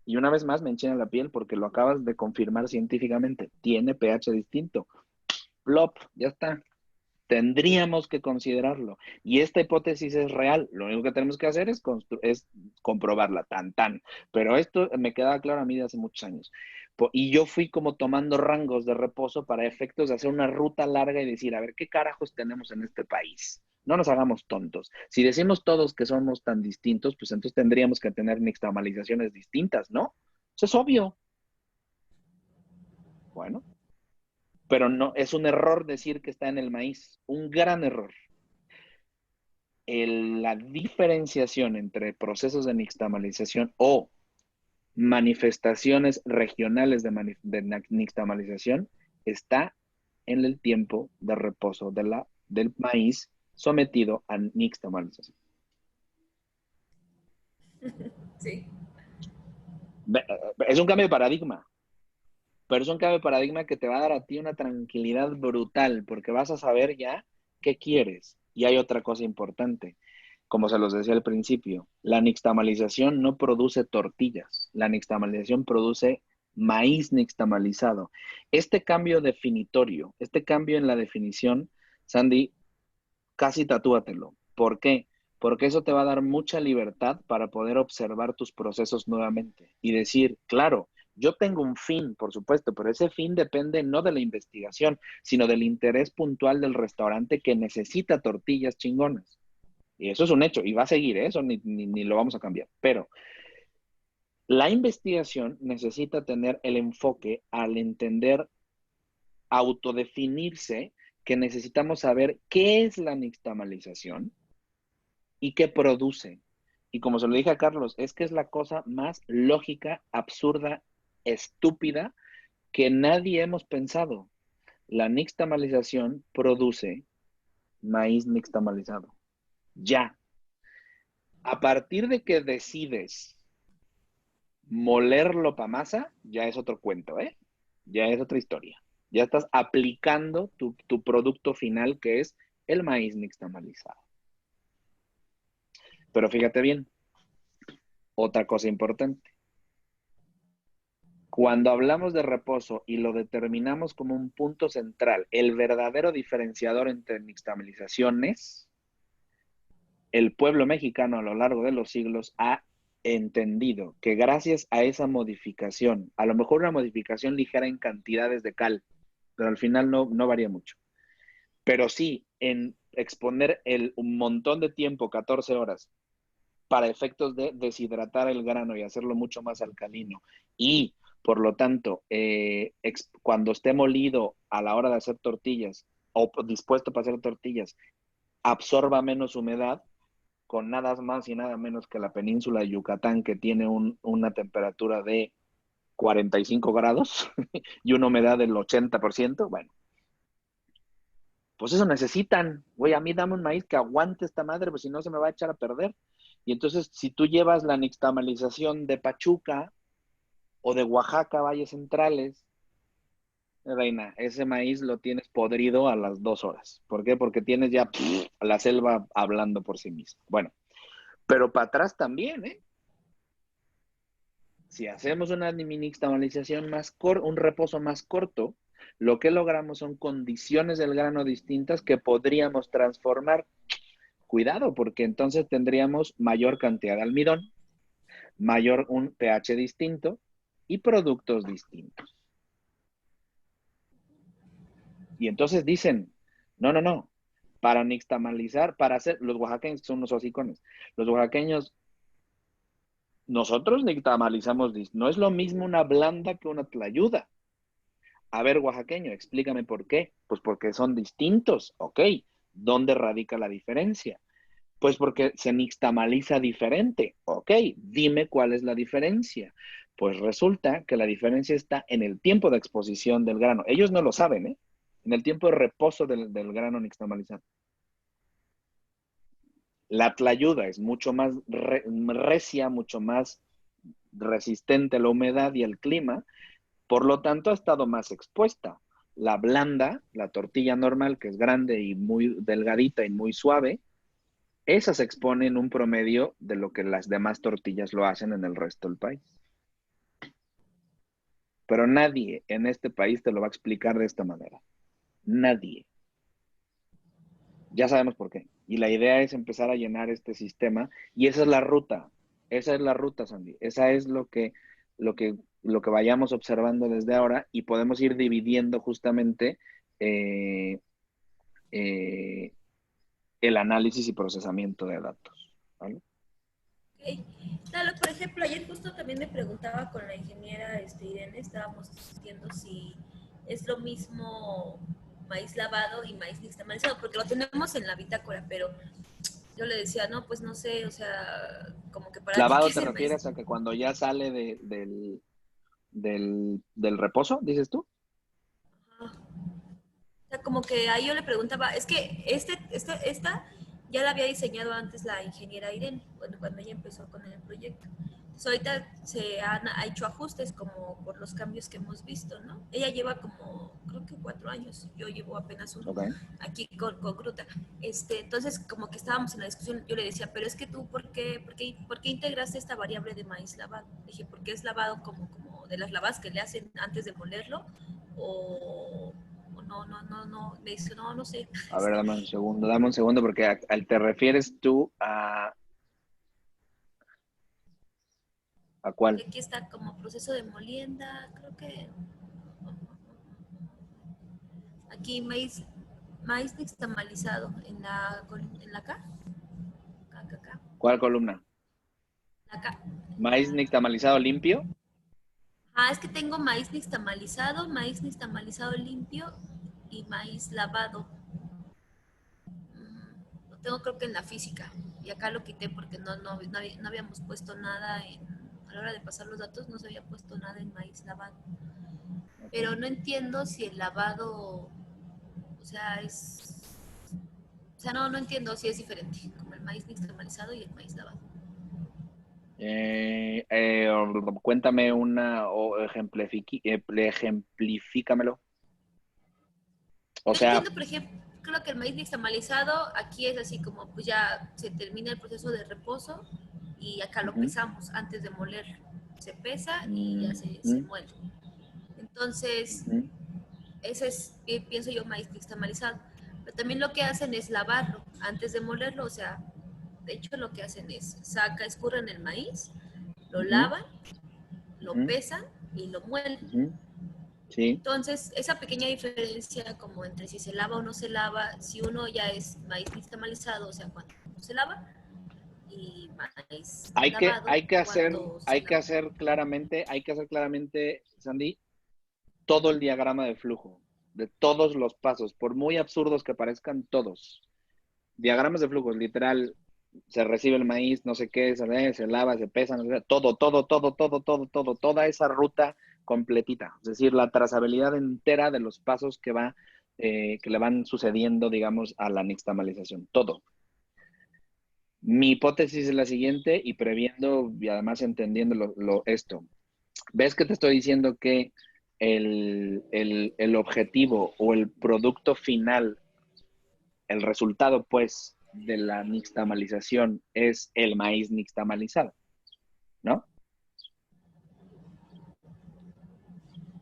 Speaker 1: Y una vez más me enchina la piel porque lo acabas de confirmar científicamente. Tiene pH distinto. Plop, ya está. Tendríamos que considerarlo. Y esta hipótesis es real. Lo único que tenemos que hacer es comprobarla, tan. Pero esto me quedaba claro a mí de hace muchos años. Y yo fui como tomando rangos de reposo para efectos de hacer una ruta larga y decir, a ver, ¿qué carajos tenemos en este país? No nos hagamos tontos. Si decimos todos que somos tan distintos, pues entonces tendríamos que tener nixtamalizaciones distintas, ¿no? Eso es obvio. Bueno, pero no, es un error decir que está en el maíz. Un gran error. La diferenciación entre procesos de nixtamalización o manifestaciones regionales de nixtamalización está en el tiempo de reposo del maíz sometido a nixtamalización.
Speaker 2: Sí.
Speaker 1: Es un cambio de paradigma, pero es un cambio de paradigma que te va a dar a ti una tranquilidad brutal porque vas a saber ya qué quieres. Y hay otra cosa importante. Como se los decía al principio, la nixtamalización no produce tortillas, la nixtamalización produce maíz nixtamalizado. Este cambio definitorio, este cambio en la definición, Sandy, casi tatúatelo. ¿Por qué? Porque eso te va a dar mucha libertad para poder observar tus procesos nuevamente y decir, claro, yo tengo un fin, por supuesto, pero ese fin depende no de la investigación, sino del interés puntual del restaurante que necesita tortillas chingonas. Y eso es un hecho, y va a seguir, ¿eh? Eso ni lo vamos a cambiar. Pero la investigación necesita tener el enfoque al entender, autodefinirse, que necesitamos saber qué es la nixtamalización y qué produce. Y como se lo dije a Carlos, es que es la cosa más lógica, absurda, estúpida que nadie hemos pensado. La nixtamalización produce maíz nixtamalizado. Ya. A partir de que decides molerlo para masa, ya es otro cuento, ¿eh? Ya es otra historia. Ya estás aplicando tu producto final, que es el maíz nixtamalizado. Pero fíjate bien, otra cosa importante. Cuando hablamos de reposo y lo determinamos como un punto central, el verdadero diferenciador entre nixtamalizaciones, el pueblo mexicano a lo largo de los siglos ha entendido que gracias a esa modificación, a lo mejor una modificación ligera en cantidades de cal, pero al final no varía mucho, pero sí en exponer un montón de tiempo, 14 horas, para efectos de deshidratar el grano y hacerlo mucho más alcalino y por lo tanto, cuando esté molido a la hora de hacer tortillas o dispuesto para hacer tortillas, absorba menos humedad, con nada más y nada menos que la península de Yucatán, que tiene una temperatura de 45 grados y una humedad del 80%, bueno, pues eso necesitan. Güey, a mí dame un maíz que aguante esta madre, pues si no se me va a echar a perder. Y entonces, si tú llevas la nixtamalización de Pachuca o de Oaxaca, valles centrales, reina, ese maíz lo tienes podrido a las 2 horas. ¿Por qué? Porque tienes ya la selva hablando por sí misma. Bueno, pero para atrás también, ¿eh? Si hacemos una nixtamalización un reposo más corto, lo que logramos son condiciones del grano distintas que podríamos transformar. Cuidado, porque entonces tendríamos mayor cantidad de almidón, un pH distinto y productos distintos. Y entonces dicen, no, para nixtamalizar, para hacer, los oaxaqueños son unos hocicones, los oaxaqueños, nosotros nixtamalizamos, no es lo mismo una blanda que una tlayuda. A ver, oaxaqueño, explícame por qué. Pues porque son distintos, ok. ¿Dónde radica la diferencia? Pues porque se nixtamaliza diferente, ok. Dime cuál es la diferencia. Pues resulta que la diferencia está en el tiempo de exposición del grano. Ellos no lo saben, ¿eh? En el tiempo de reposo del grano nixtamalizado. La tlayuda es mucho más recia, mucho más resistente a la humedad y al clima, por lo tanto ha estado más expuesta. La blanda, la tortilla normal, que es grande y muy delgadita y muy suave, esa se expone en un promedio de lo que las demás tortillas lo hacen en el resto del país. Pero nadie en este país te lo va a explicar de esta manera. Nadie. Ya sabemos por qué. Y la idea es empezar a llenar este sistema y esa es la ruta. Esa es la ruta, Sandy. Esa es lo que, lo que vayamos observando desde ahora y podemos ir dividiendo justamente eh, eh, el análisis y procesamiento de datos. ¿Vale?
Speaker 2: Okay. Claro, por ejemplo, ayer justo también me preguntaba con la ingeniera Irene, estábamos discutiendo si es lo mismo maíz lavado y maíz nixtamalizado, porque lo tenemos en la bitácora, pero yo le decía, no, pues no sé, o sea, como que para ti, ¿qué
Speaker 1: ¿Lavado
Speaker 2: es
Speaker 1: te
Speaker 2: el maíz?
Speaker 1: refieres a que cuando ya sale del reposo, dices tú?
Speaker 2: Ajá. O sea, como que ahí yo le preguntaba, es que esta ya la había diseñado antes la ingeniera Irene, cuando ella empezó con el proyecto. Entonces, ahorita ha hecho ajustes como por los cambios que hemos visto, ¿no? Ella lleva como, creo que 4 años, yo llevo apenas uno
Speaker 1: Ok.
Speaker 2: aquí con Gruta. Entonces, como que estábamos en la discusión, yo le decía, pero es que tú, ¿por qué integraste esta variable de maíz lavado? Le dije, porque es lavado como de las lavadas que le hacen antes de molerlo, o no, me dice, no sé.
Speaker 1: A ver, dame un segundo porque te refieres tú ¿a
Speaker 2: Porque
Speaker 1: cuál?
Speaker 2: aquí está como proceso de molienda, creo que aquí maíz nixtamalizado en la acá,
Speaker 1: ¿Cuál columna?
Speaker 2: acá.
Speaker 1: ¿Maíz nixtamalizado limpio?
Speaker 2: Es que tengo maíz nixtamalizado limpio y maíz lavado. Lo tengo creo que en la física. y acá lo quité porque no habíamos puesto nada a la hora de pasar los datos, no se había puesto nada en maíz lavado.
Speaker 1: Okay.
Speaker 2: Pero no entiendo si el lavado, o sea, o sea, no entiendo si es diferente, como el maíz nixtamalizado y el maíz lavado.
Speaker 1: Eh, eh, Cuéntame una o ejemplifícamelo. O
Speaker 2: Yo
Speaker 1: sea,
Speaker 2: entiendo, por ejemplo, creo que el maíz nixtamalizado aquí es así como, pues ya se termina el proceso de reposo y acá lo
Speaker 1: ujú,
Speaker 2: pesamos antes de molerlo. Se pesa y ya se
Speaker 1: ujú,
Speaker 2: muele. Entonces,
Speaker 1: ujú,
Speaker 2: ese es, pienso yo, maíz nixtamalizado. Pero también lo que hacen es lavarlo antes de molerlo, o sea, de hecho lo que hacen es escurren el maíz, lo
Speaker 1: ujú,
Speaker 2: lavan, lo
Speaker 1: ujú,
Speaker 2: pesan y lo muelen.
Speaker 1: ujú. Sí.
Speaker 2: Entonces, esa pequeña diferencia como entre si se lava o no se lava, si uno ya es maíz nixtamalizado, o sea, cuando se lava, y maíz lavado, cuando se lava.
Speaker 1: Hay que hacer claramente, Sandy, todo el diagrama de flujo, de todos los pasos, por muy absurdos que parezcan todos. Diagramas de flujo, literal, se recibe el maíz, no sé qué, se lava, se pesa, no sé, toda esa ruta completita. Es decir, la trazabilidad entera de los pasos que le van sucediendo, digamos, a la nixtamalización. Todo. Mi hipótesis es la siguiente y previendo y además entendiendo esto. ¿Ves que te estoy diciendo que el objetivo o el producto final, el resultado, pues, de la nixtamalización es el maíz nixtamalizado, ¿no?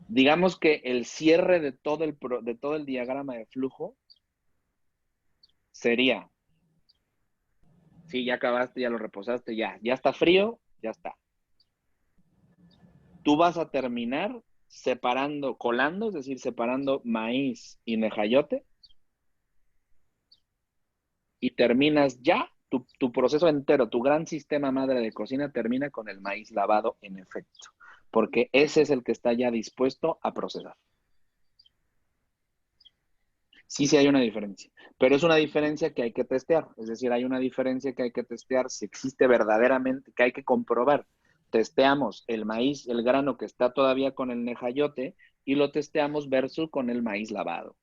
Speaker 1: Digamos que el cierre de todo el diagrama de flujo sería, sí, ya acabaste, ya lo reposaste, ya está frío, ya está. Tú vas a terminar separando, colando, es decir, separando maíz y nejayote, y terminas ya, tu proceso entero, tu gran sistema madre de cocina termina con el maíz lavado en efecto, porque ese es el que está ya dispuesto a procesar. Sí, sí hay una diferencia, pero es una diferencia que hay que testear, es decir, hay una diferencia que hay que testear si existe verdaderamente, que hay que comprobar. Testeamos el maíz, el grano que está todavía con el nejayote y lo testeamos versus con el maíz lavado.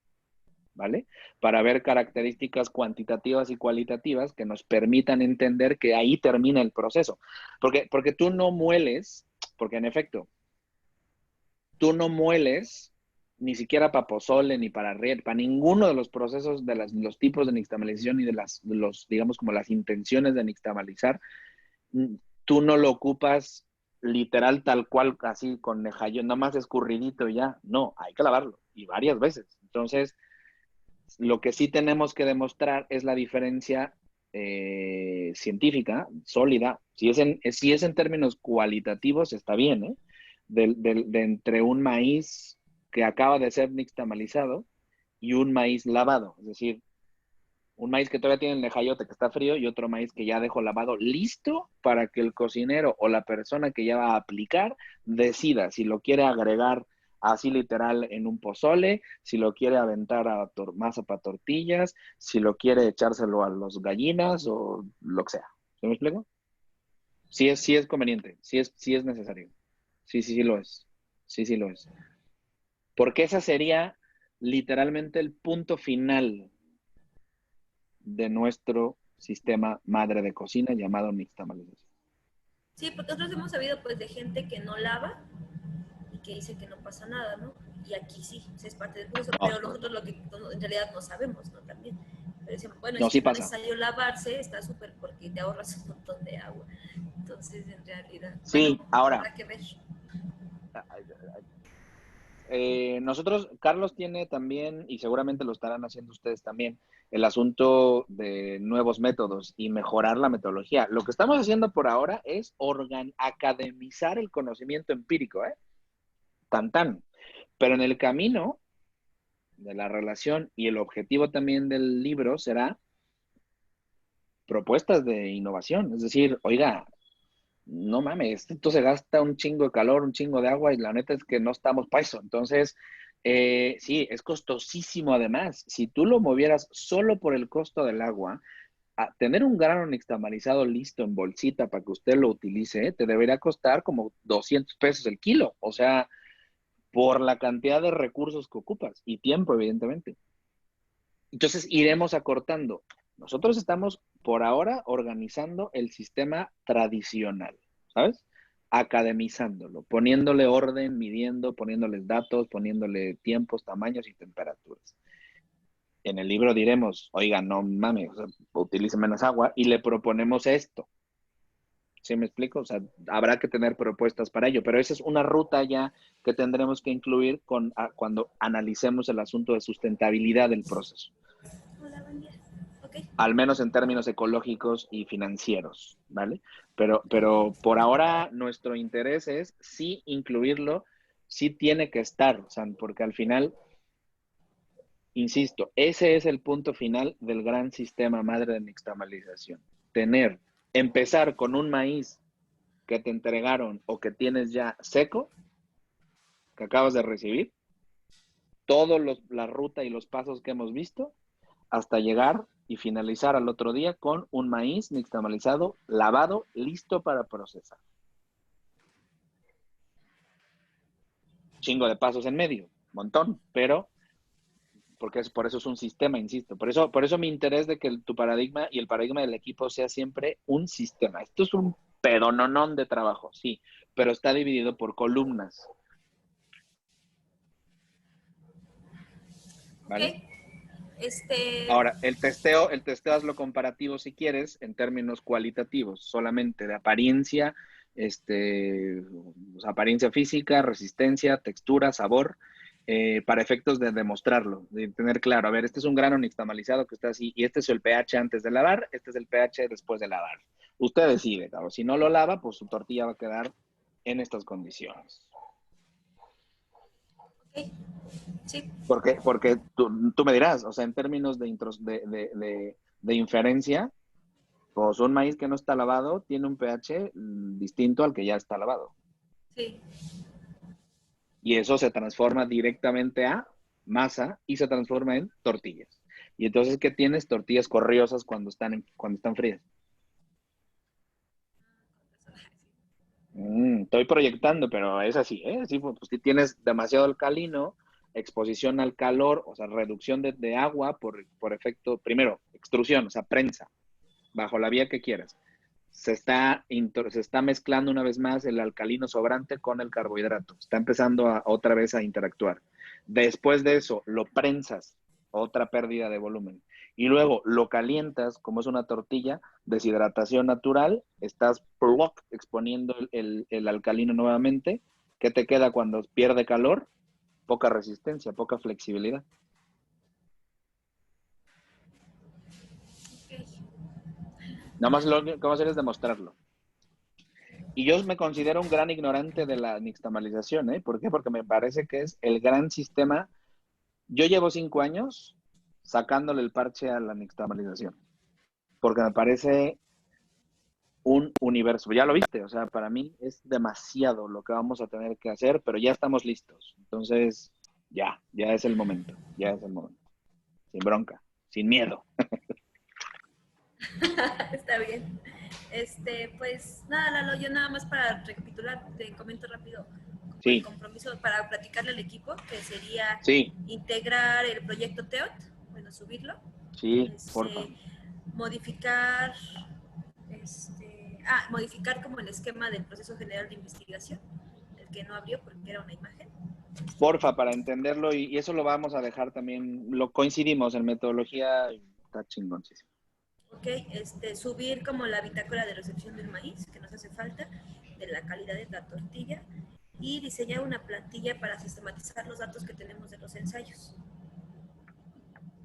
Speaker 1: ¿Vale? Para ver características cuantitativas y cualitativas que nos permitan entender que ahí termina el proceso. Porque tú no mueles, porque en efecto, tú no mueles ni siquiera para pozole, ni para riel, para ninguno de los procesos de los tipos de nixtamalización y digamos, como las intenciones de nixtamalizar, tú no lo ocupas literal tal cual, así con nejayo, nada más escurridito y ya. No, hay que lavarlo y varias veces. Entonces, lo que sí tenemos que demostrar es la diferencia científica, sólida. Si es en términos cualitativos, está bien, ¿eh? De entre un maíz que acaba de ser nixtamalizado y un maíz lavado. Es decir, un maíz que todavía tiene el nejayote que está frío y otro maíz que ya dejó lavado listo para que el cocinero o la persona que ya va a aplicar decida si lo quiere agregar así literal en un pozole, si lo quiere aventar a masa para tortillas, si lo quiere echárselo a los gallinas o lo que sea. ¿Se me explico? Sí es conveniente, sí es necesario. Sí lo es. Sí lo es. Porque esa sería literalmente el punto final de nuestro sistema madre de cocina llamado nixtamalización.
Speaker 2: Sí, porque nosotros hemos sabido pues de gente que no lava y que dice que no pasa nada, ¿no? Y aquí sí, es parte del proceso,
Speaker 1: No,
Speaker 2: pero nosotros lo que en realidad no sabemos, ¿no? También. Pero decimos, bueno,
Speaker 1: no,
Speaker 2: si
Speaker 1: sí
Speaker 2: no es
Speaker 1: pasa.
Speaker 2: necesario lavarse, está súper porque te ahorras un montón de agua. Entonces, en realidad, bueno,
Speaker 1: Sí, ahora,
Speaker 2: habrá que ver.
Speaker 1: nosotros, Carlos tiene también, y seguramente lo estarán haciendo ustedes también, el asunto de nuevos métodos y mejorar la metodología. Lo que estamos haciendo por ahora es academizar el conocimiento empírico, ¿eh? Tan tan. Pero en el camino de la relación y el objetivo también del libro será propuestas de innovación. Es decir, oiga, no mames, esto se gasta un chingo de calor, un chingo de agua y la neta es que no estamos para eso. Entonces, sí, es costosísimo además. Si tú lo movieras solo por el costo del agua, tener un grano nixtamalizado listo en bolsita para que usted lo utilice, te debería costar como 200 pesos el kilo. O sea, por la cantidad de recursos que ocupas y tiempo, evidentemente. Entonces, iremos acortando. Nosotros estamos por ahora organizando el sistema tradicional, ¿sabes? Academizándolo, poniéndole orden, midiendo, poniéndoles datos, poniéndole tiempos, tamaños y temperaturas. En el libro diremos, oiga, no mames, o sea, utilice menos agua y le proponemos esto. ¿Sí me explico? O sea, habrá que tener propuestas para ello, pero esa es una ruta ya que tendremos que incluir cuando analicemos el asunto de sustentabilidad del proceso.
Speaker 2: Hola, buen día. Ok.
Speaker 1: Al menos en términos ecológicos y financieros, ¿vale? Pero por ahora nuestro interés es sí incluirlo, sí tiene que estar, o sea, porque al final, insisto, ese es el punto final del gran sistema madre de nixtamalización. Empezar con un maíz que te entregaron o que tienes ya seco, que acabas de recibir, la ruta y los pasos que hemos visto, hasta llegar y finalizar al otro día con un maíz nixtamalizado, lavado, listo para procesar. Chingo de pasos en medio, montón, pero por eso es un sistema, insisto. Por eso mi interés de que tu paradigma y el paradigma del equipo sea siempre un sistema. Esto es un pedononón de trabajo, sí, pero está dividido por columnas.
Speaker 2: Ok.
Speaker 1: ¿Vale?
Speaker 2: Este,
Speaker 1: Ahora, el testeo hazlo comparativo si quieres, en términos cualitativos, solamente de apariencia, o sea, apariencia física, resistencia, textura, sabor, para efectos de demostrarlo, de tener claro, a ver, este es un grano nixtamalizado que está así, y este es el pH antes de lavar, este es el pH después de lavar. Usted decide, claro, si no lo lava, pues su tortilla va a quedar en estas condiciones.
Speaker 2: ok. Sí.
Speaker 1: Porque tú me dirás, o sea, en términos de inferencia, pues un maíz que no está lavado tiene un pH distinto al que ya está lavado.
Speaker 2: Sí.
Speaker 1: Y eso se transforma directamente a masa y se transforma en tortillas. Y entonces, ¿qué tienes? Tortillas corriosas cuando están frías. Estoy proyectando, pero es así, ¿eh? Sí, pues si tienes demasiado alcalino, exposición al calor, o sea, reducción de agua por efecto, primero, extrusión, o sea, prensa, bajo la vía que quieras. Se está mezclando una vez más el alcalino sobrante con el carbohidrato. Está empezando otra vez a interactuar. Después de eso, lo prensas, otra pérdida de volumen. Y luego lo calientas, como es una tortilla, deshidratación natural, estás exponiendo el alcalino nuevamente. ¿Qué te queda cuando pierde calor? Poca resistencia, poca flexibilidad.
Speaker 2: Ok.
Speaker 1: Nada más lo que vamos a hacer es demostrarlo. Y yo me considero un gran ignorante de la nixtamalización, ¿eh? ¿Por qué? Porque me parece que es el gran sistema. Yo llevo 5 años sacándole el parche a la nixtamalización, porque me parece un universo. Ya lo viste, o sea, para mí es demasiado lo que vamos a tener que hacer, pero ya estamos listos. Entonces, ya es el momento, ya es el momento. Sin bronca, sin miedo.
Speaker 2: Está bien. Pues nada, Lalo, yo nada más para recapitular, te comento rápido como el
Speaker 1: Sí,
Speaker 2: compromiso para platicarle al equipo, que sería
Speaker 1: sí,
Speaker 2: integrar el proyecto TEOT, bueno, subirlo,
Speaker 1: sí, porfa.
Speaker 2: este, modificar, modificar como el esquema del proceso general de investigación, el que no abrió porque era una imagen.
Speaker 1: Porfa, para entenderlo, y eso lo vamos a dejar también, lo coincidimos en metodología, está chingoncísimo.
Speaker 2: Ok, subir como la bitácora de recepción del maíz, que nos hace falta, de la calidad de la tortilla, y diseñar una plantilla para sistematizar los datos que tenemos de los ensayos.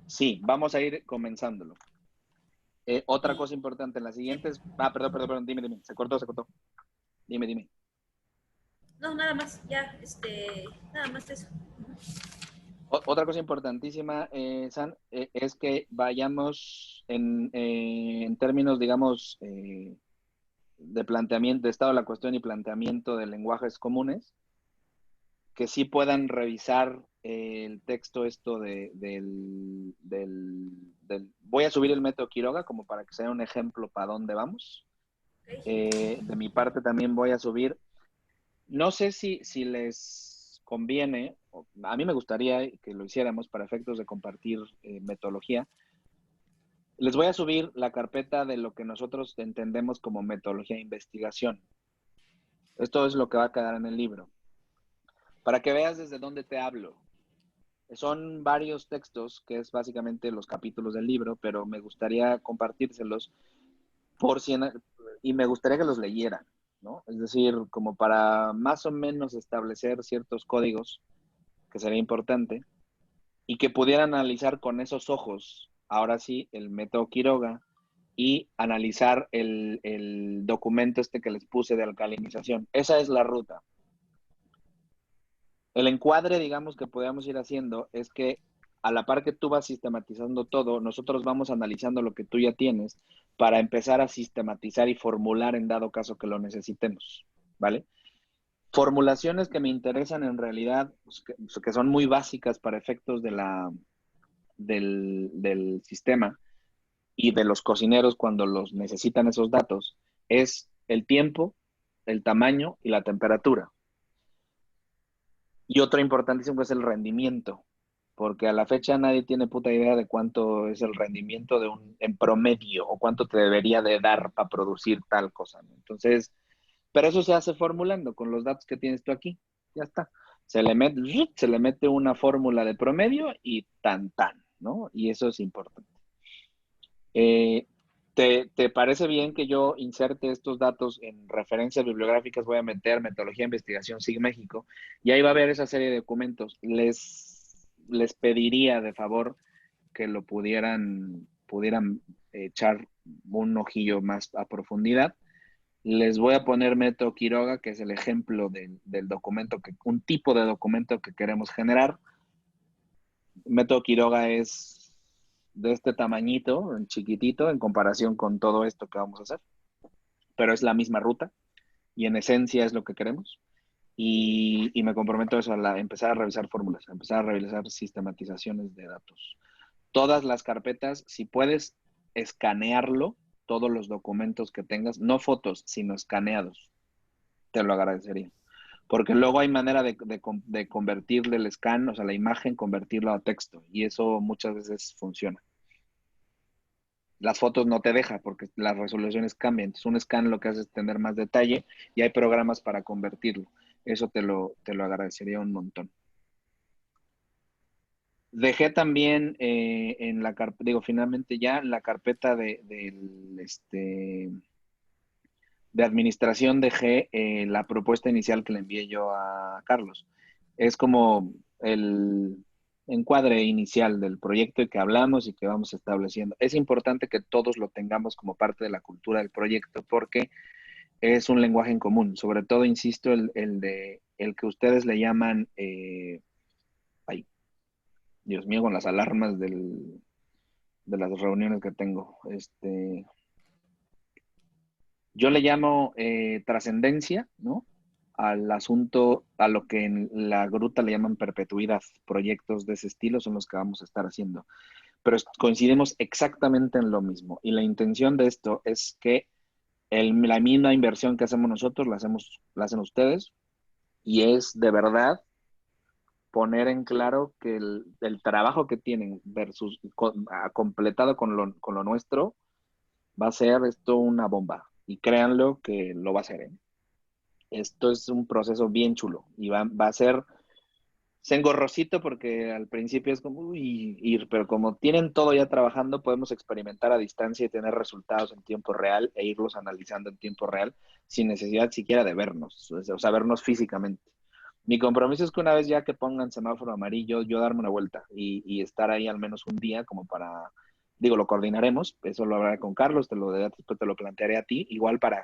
Speaker 1: Sí, vamos a ir comenzándolo. Otra
Speaker 2: Y,
Speaker 1: cosa importante, en las
Speaker 2: sí,
Speaker 1: siguientes, perdón, dime, se cortó, dime.
Speaker 2: no, nada más, ya, nada más eso.
Speaker 1: Otra cosa importantísima, San, es que vayamos en términos, digamos, de planteamiento, de estado de la cuestión y planteamiento de lenguajes comunes, que sí puedan revisar el texto esto voy a subir el método Quiroga como para que sea un ejemplo para dónde vamos. De mi parte también voy a subir, no sé si les conviene, a mí me gustaría que lo hiciéramos para efectos de compartir metodología. Les voy a subir la carpeta de lo que nosotros entendemos como metodología de investigación. Esto es lo que va a quedar en el libro. Para que veas desde dónde te hablo. Son varios textos, que es básicamente los capítulos del libro, pero me gustaría compartírselos y me gustaría que los leyeran, ¿no? Es decir, como para más o menos establecer ciertos códigos, que sería importante, y que pudieran analizar con esos ojos, ahora sí, el método Quiroga, y analizar el documento este que les puse de alcalinización. Esa es la ruta. El encuadre, digamos, que podemos ir haciendo es que a la par que tú vas sistematizando todo, nosotros vamos analizando lo que tú ya tienes para empezar a sistematizar y formular en dado caso que lo necesitemos, ¿vale? Formulaciones que me interesan en realidad, pues, que son muy básicas para efectos del sistema y de los cocineros cuando los necesitan esos datos, es el tiempo, el tamaño y la temperatura. Y otro importantísimo es el rendimiento, porque a la fecha nadie tiene puta idea de cuánto es el rendimiento en promedio o cuánto te debería de dar para producir tal cosa, ¿no? Entonces, pero eso se hace formulando con los datos que tienes tú aquí. Ya está. Se le mete una fórmula de promedio y tan, ¿no? Y eso es importante. Eh, ¿te parece bien que yo inserte estos datos en referencias bibliográficas? Voy a meter Metodología de Investigación SIG México y ahí va a haber esa serie de documentos. Les pediría de favor que lo pudieran echar un ojillo más a profundidad. Les voy a poner método Quiroga, que es el ejemplo del documento, un tipo de documento que queremos generar. Método Quiroga es de este tamañito, chiquitito, en comparación con todo esto que vamos a hacer, pero es la misma ruta y en esencia es lo que queremos. Y me comprometo a eso, empezar a revisar fórmulas, a empezar a revisar sistematizaciones de datos. Todas las carpetas, si puedes escanearlo, todos los documentos que tengas, no fotos, sino escaneados, te lo agradecería. Porque luego hay manera de convertirle el scan, o sea, la imagen, convertirlo a texto, y eso muchas veces funciona. Las fotos no te deja porque las resoluciones cambian. Entonces, un scan lo que hace es tener más detalle y hay programas para convertirlo. Eso te lo agradecería un montón. Dejé también en la carpeta, finalmente ya en la carpeta de administración dejé la propuesta inicial que le envié yo a Carlos. Es como el encuadre inicial del proyecto y que hablamos y que vamos estableciendo. Es importante que todos lo tengamos como parte de la cultura del proyecto porque es un lenguaje en común. Sobre todo, insisto, el que ustedes le llaman, ay, Dios mío, con las alarmas de las reuniones que tengo. Yo le llamo trascendencia, ¿no? Al asunto, a lo que en la gruta le llaman perpetuidad. Proyectos de ese estilo son los que vamos a estar haciendo. Pero coincidimos exactamente en lo mismo. Y la intención de esto es que la misma inversión que hacemos nosotros la hacen ustedes. Y es de verdad poner en claro que el trabajo que tienen completado con lo nuestro va a ser esto una bomba. Y créanlo que lo va a hacer, ¿eh? Esto es un proceso bien chulo y va a ser engorrosito porque al principio es como, uy, pero como tienen todo ya trabajando, podemos experimentar a distancia y tener resultados en tiempo real e irlos analizando en tiempo real sin necesidad siquiera de vernos, o sea, vernos físicamente. Mi compromiso es que una vez ya que pongan semáforo amarillo, yo darme una vuelta y estar ahí al menos un día como digo, lo coordinaremos, eso lo hablaré con Carlos, después te lo plantearé a ti, igual para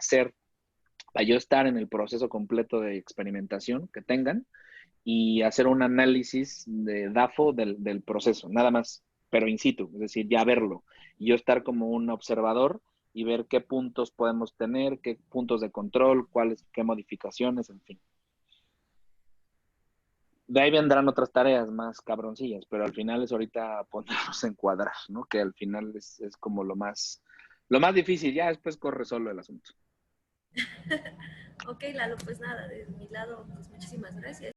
Speaker 1: yo estar en el proceso completo de experimentación que tengan y hacer un análisis de DAFO del proceso, nada más, pero in situ, es decir, ya verlo. Y yo estar como un observador y ver qué puntos podemos tener, qué puntos de control, qué modificaciones, en fin. De ahí vendrán otras tareas más cabroncillas, pero al final es ahorita ponernos en cuadrar, ¿no? Que al final es como lo más difícil, ya después corre solo el asunto.
Speaker 2: Ok, Lalo, pues nada, de mi lado, pues muchísimas gracias.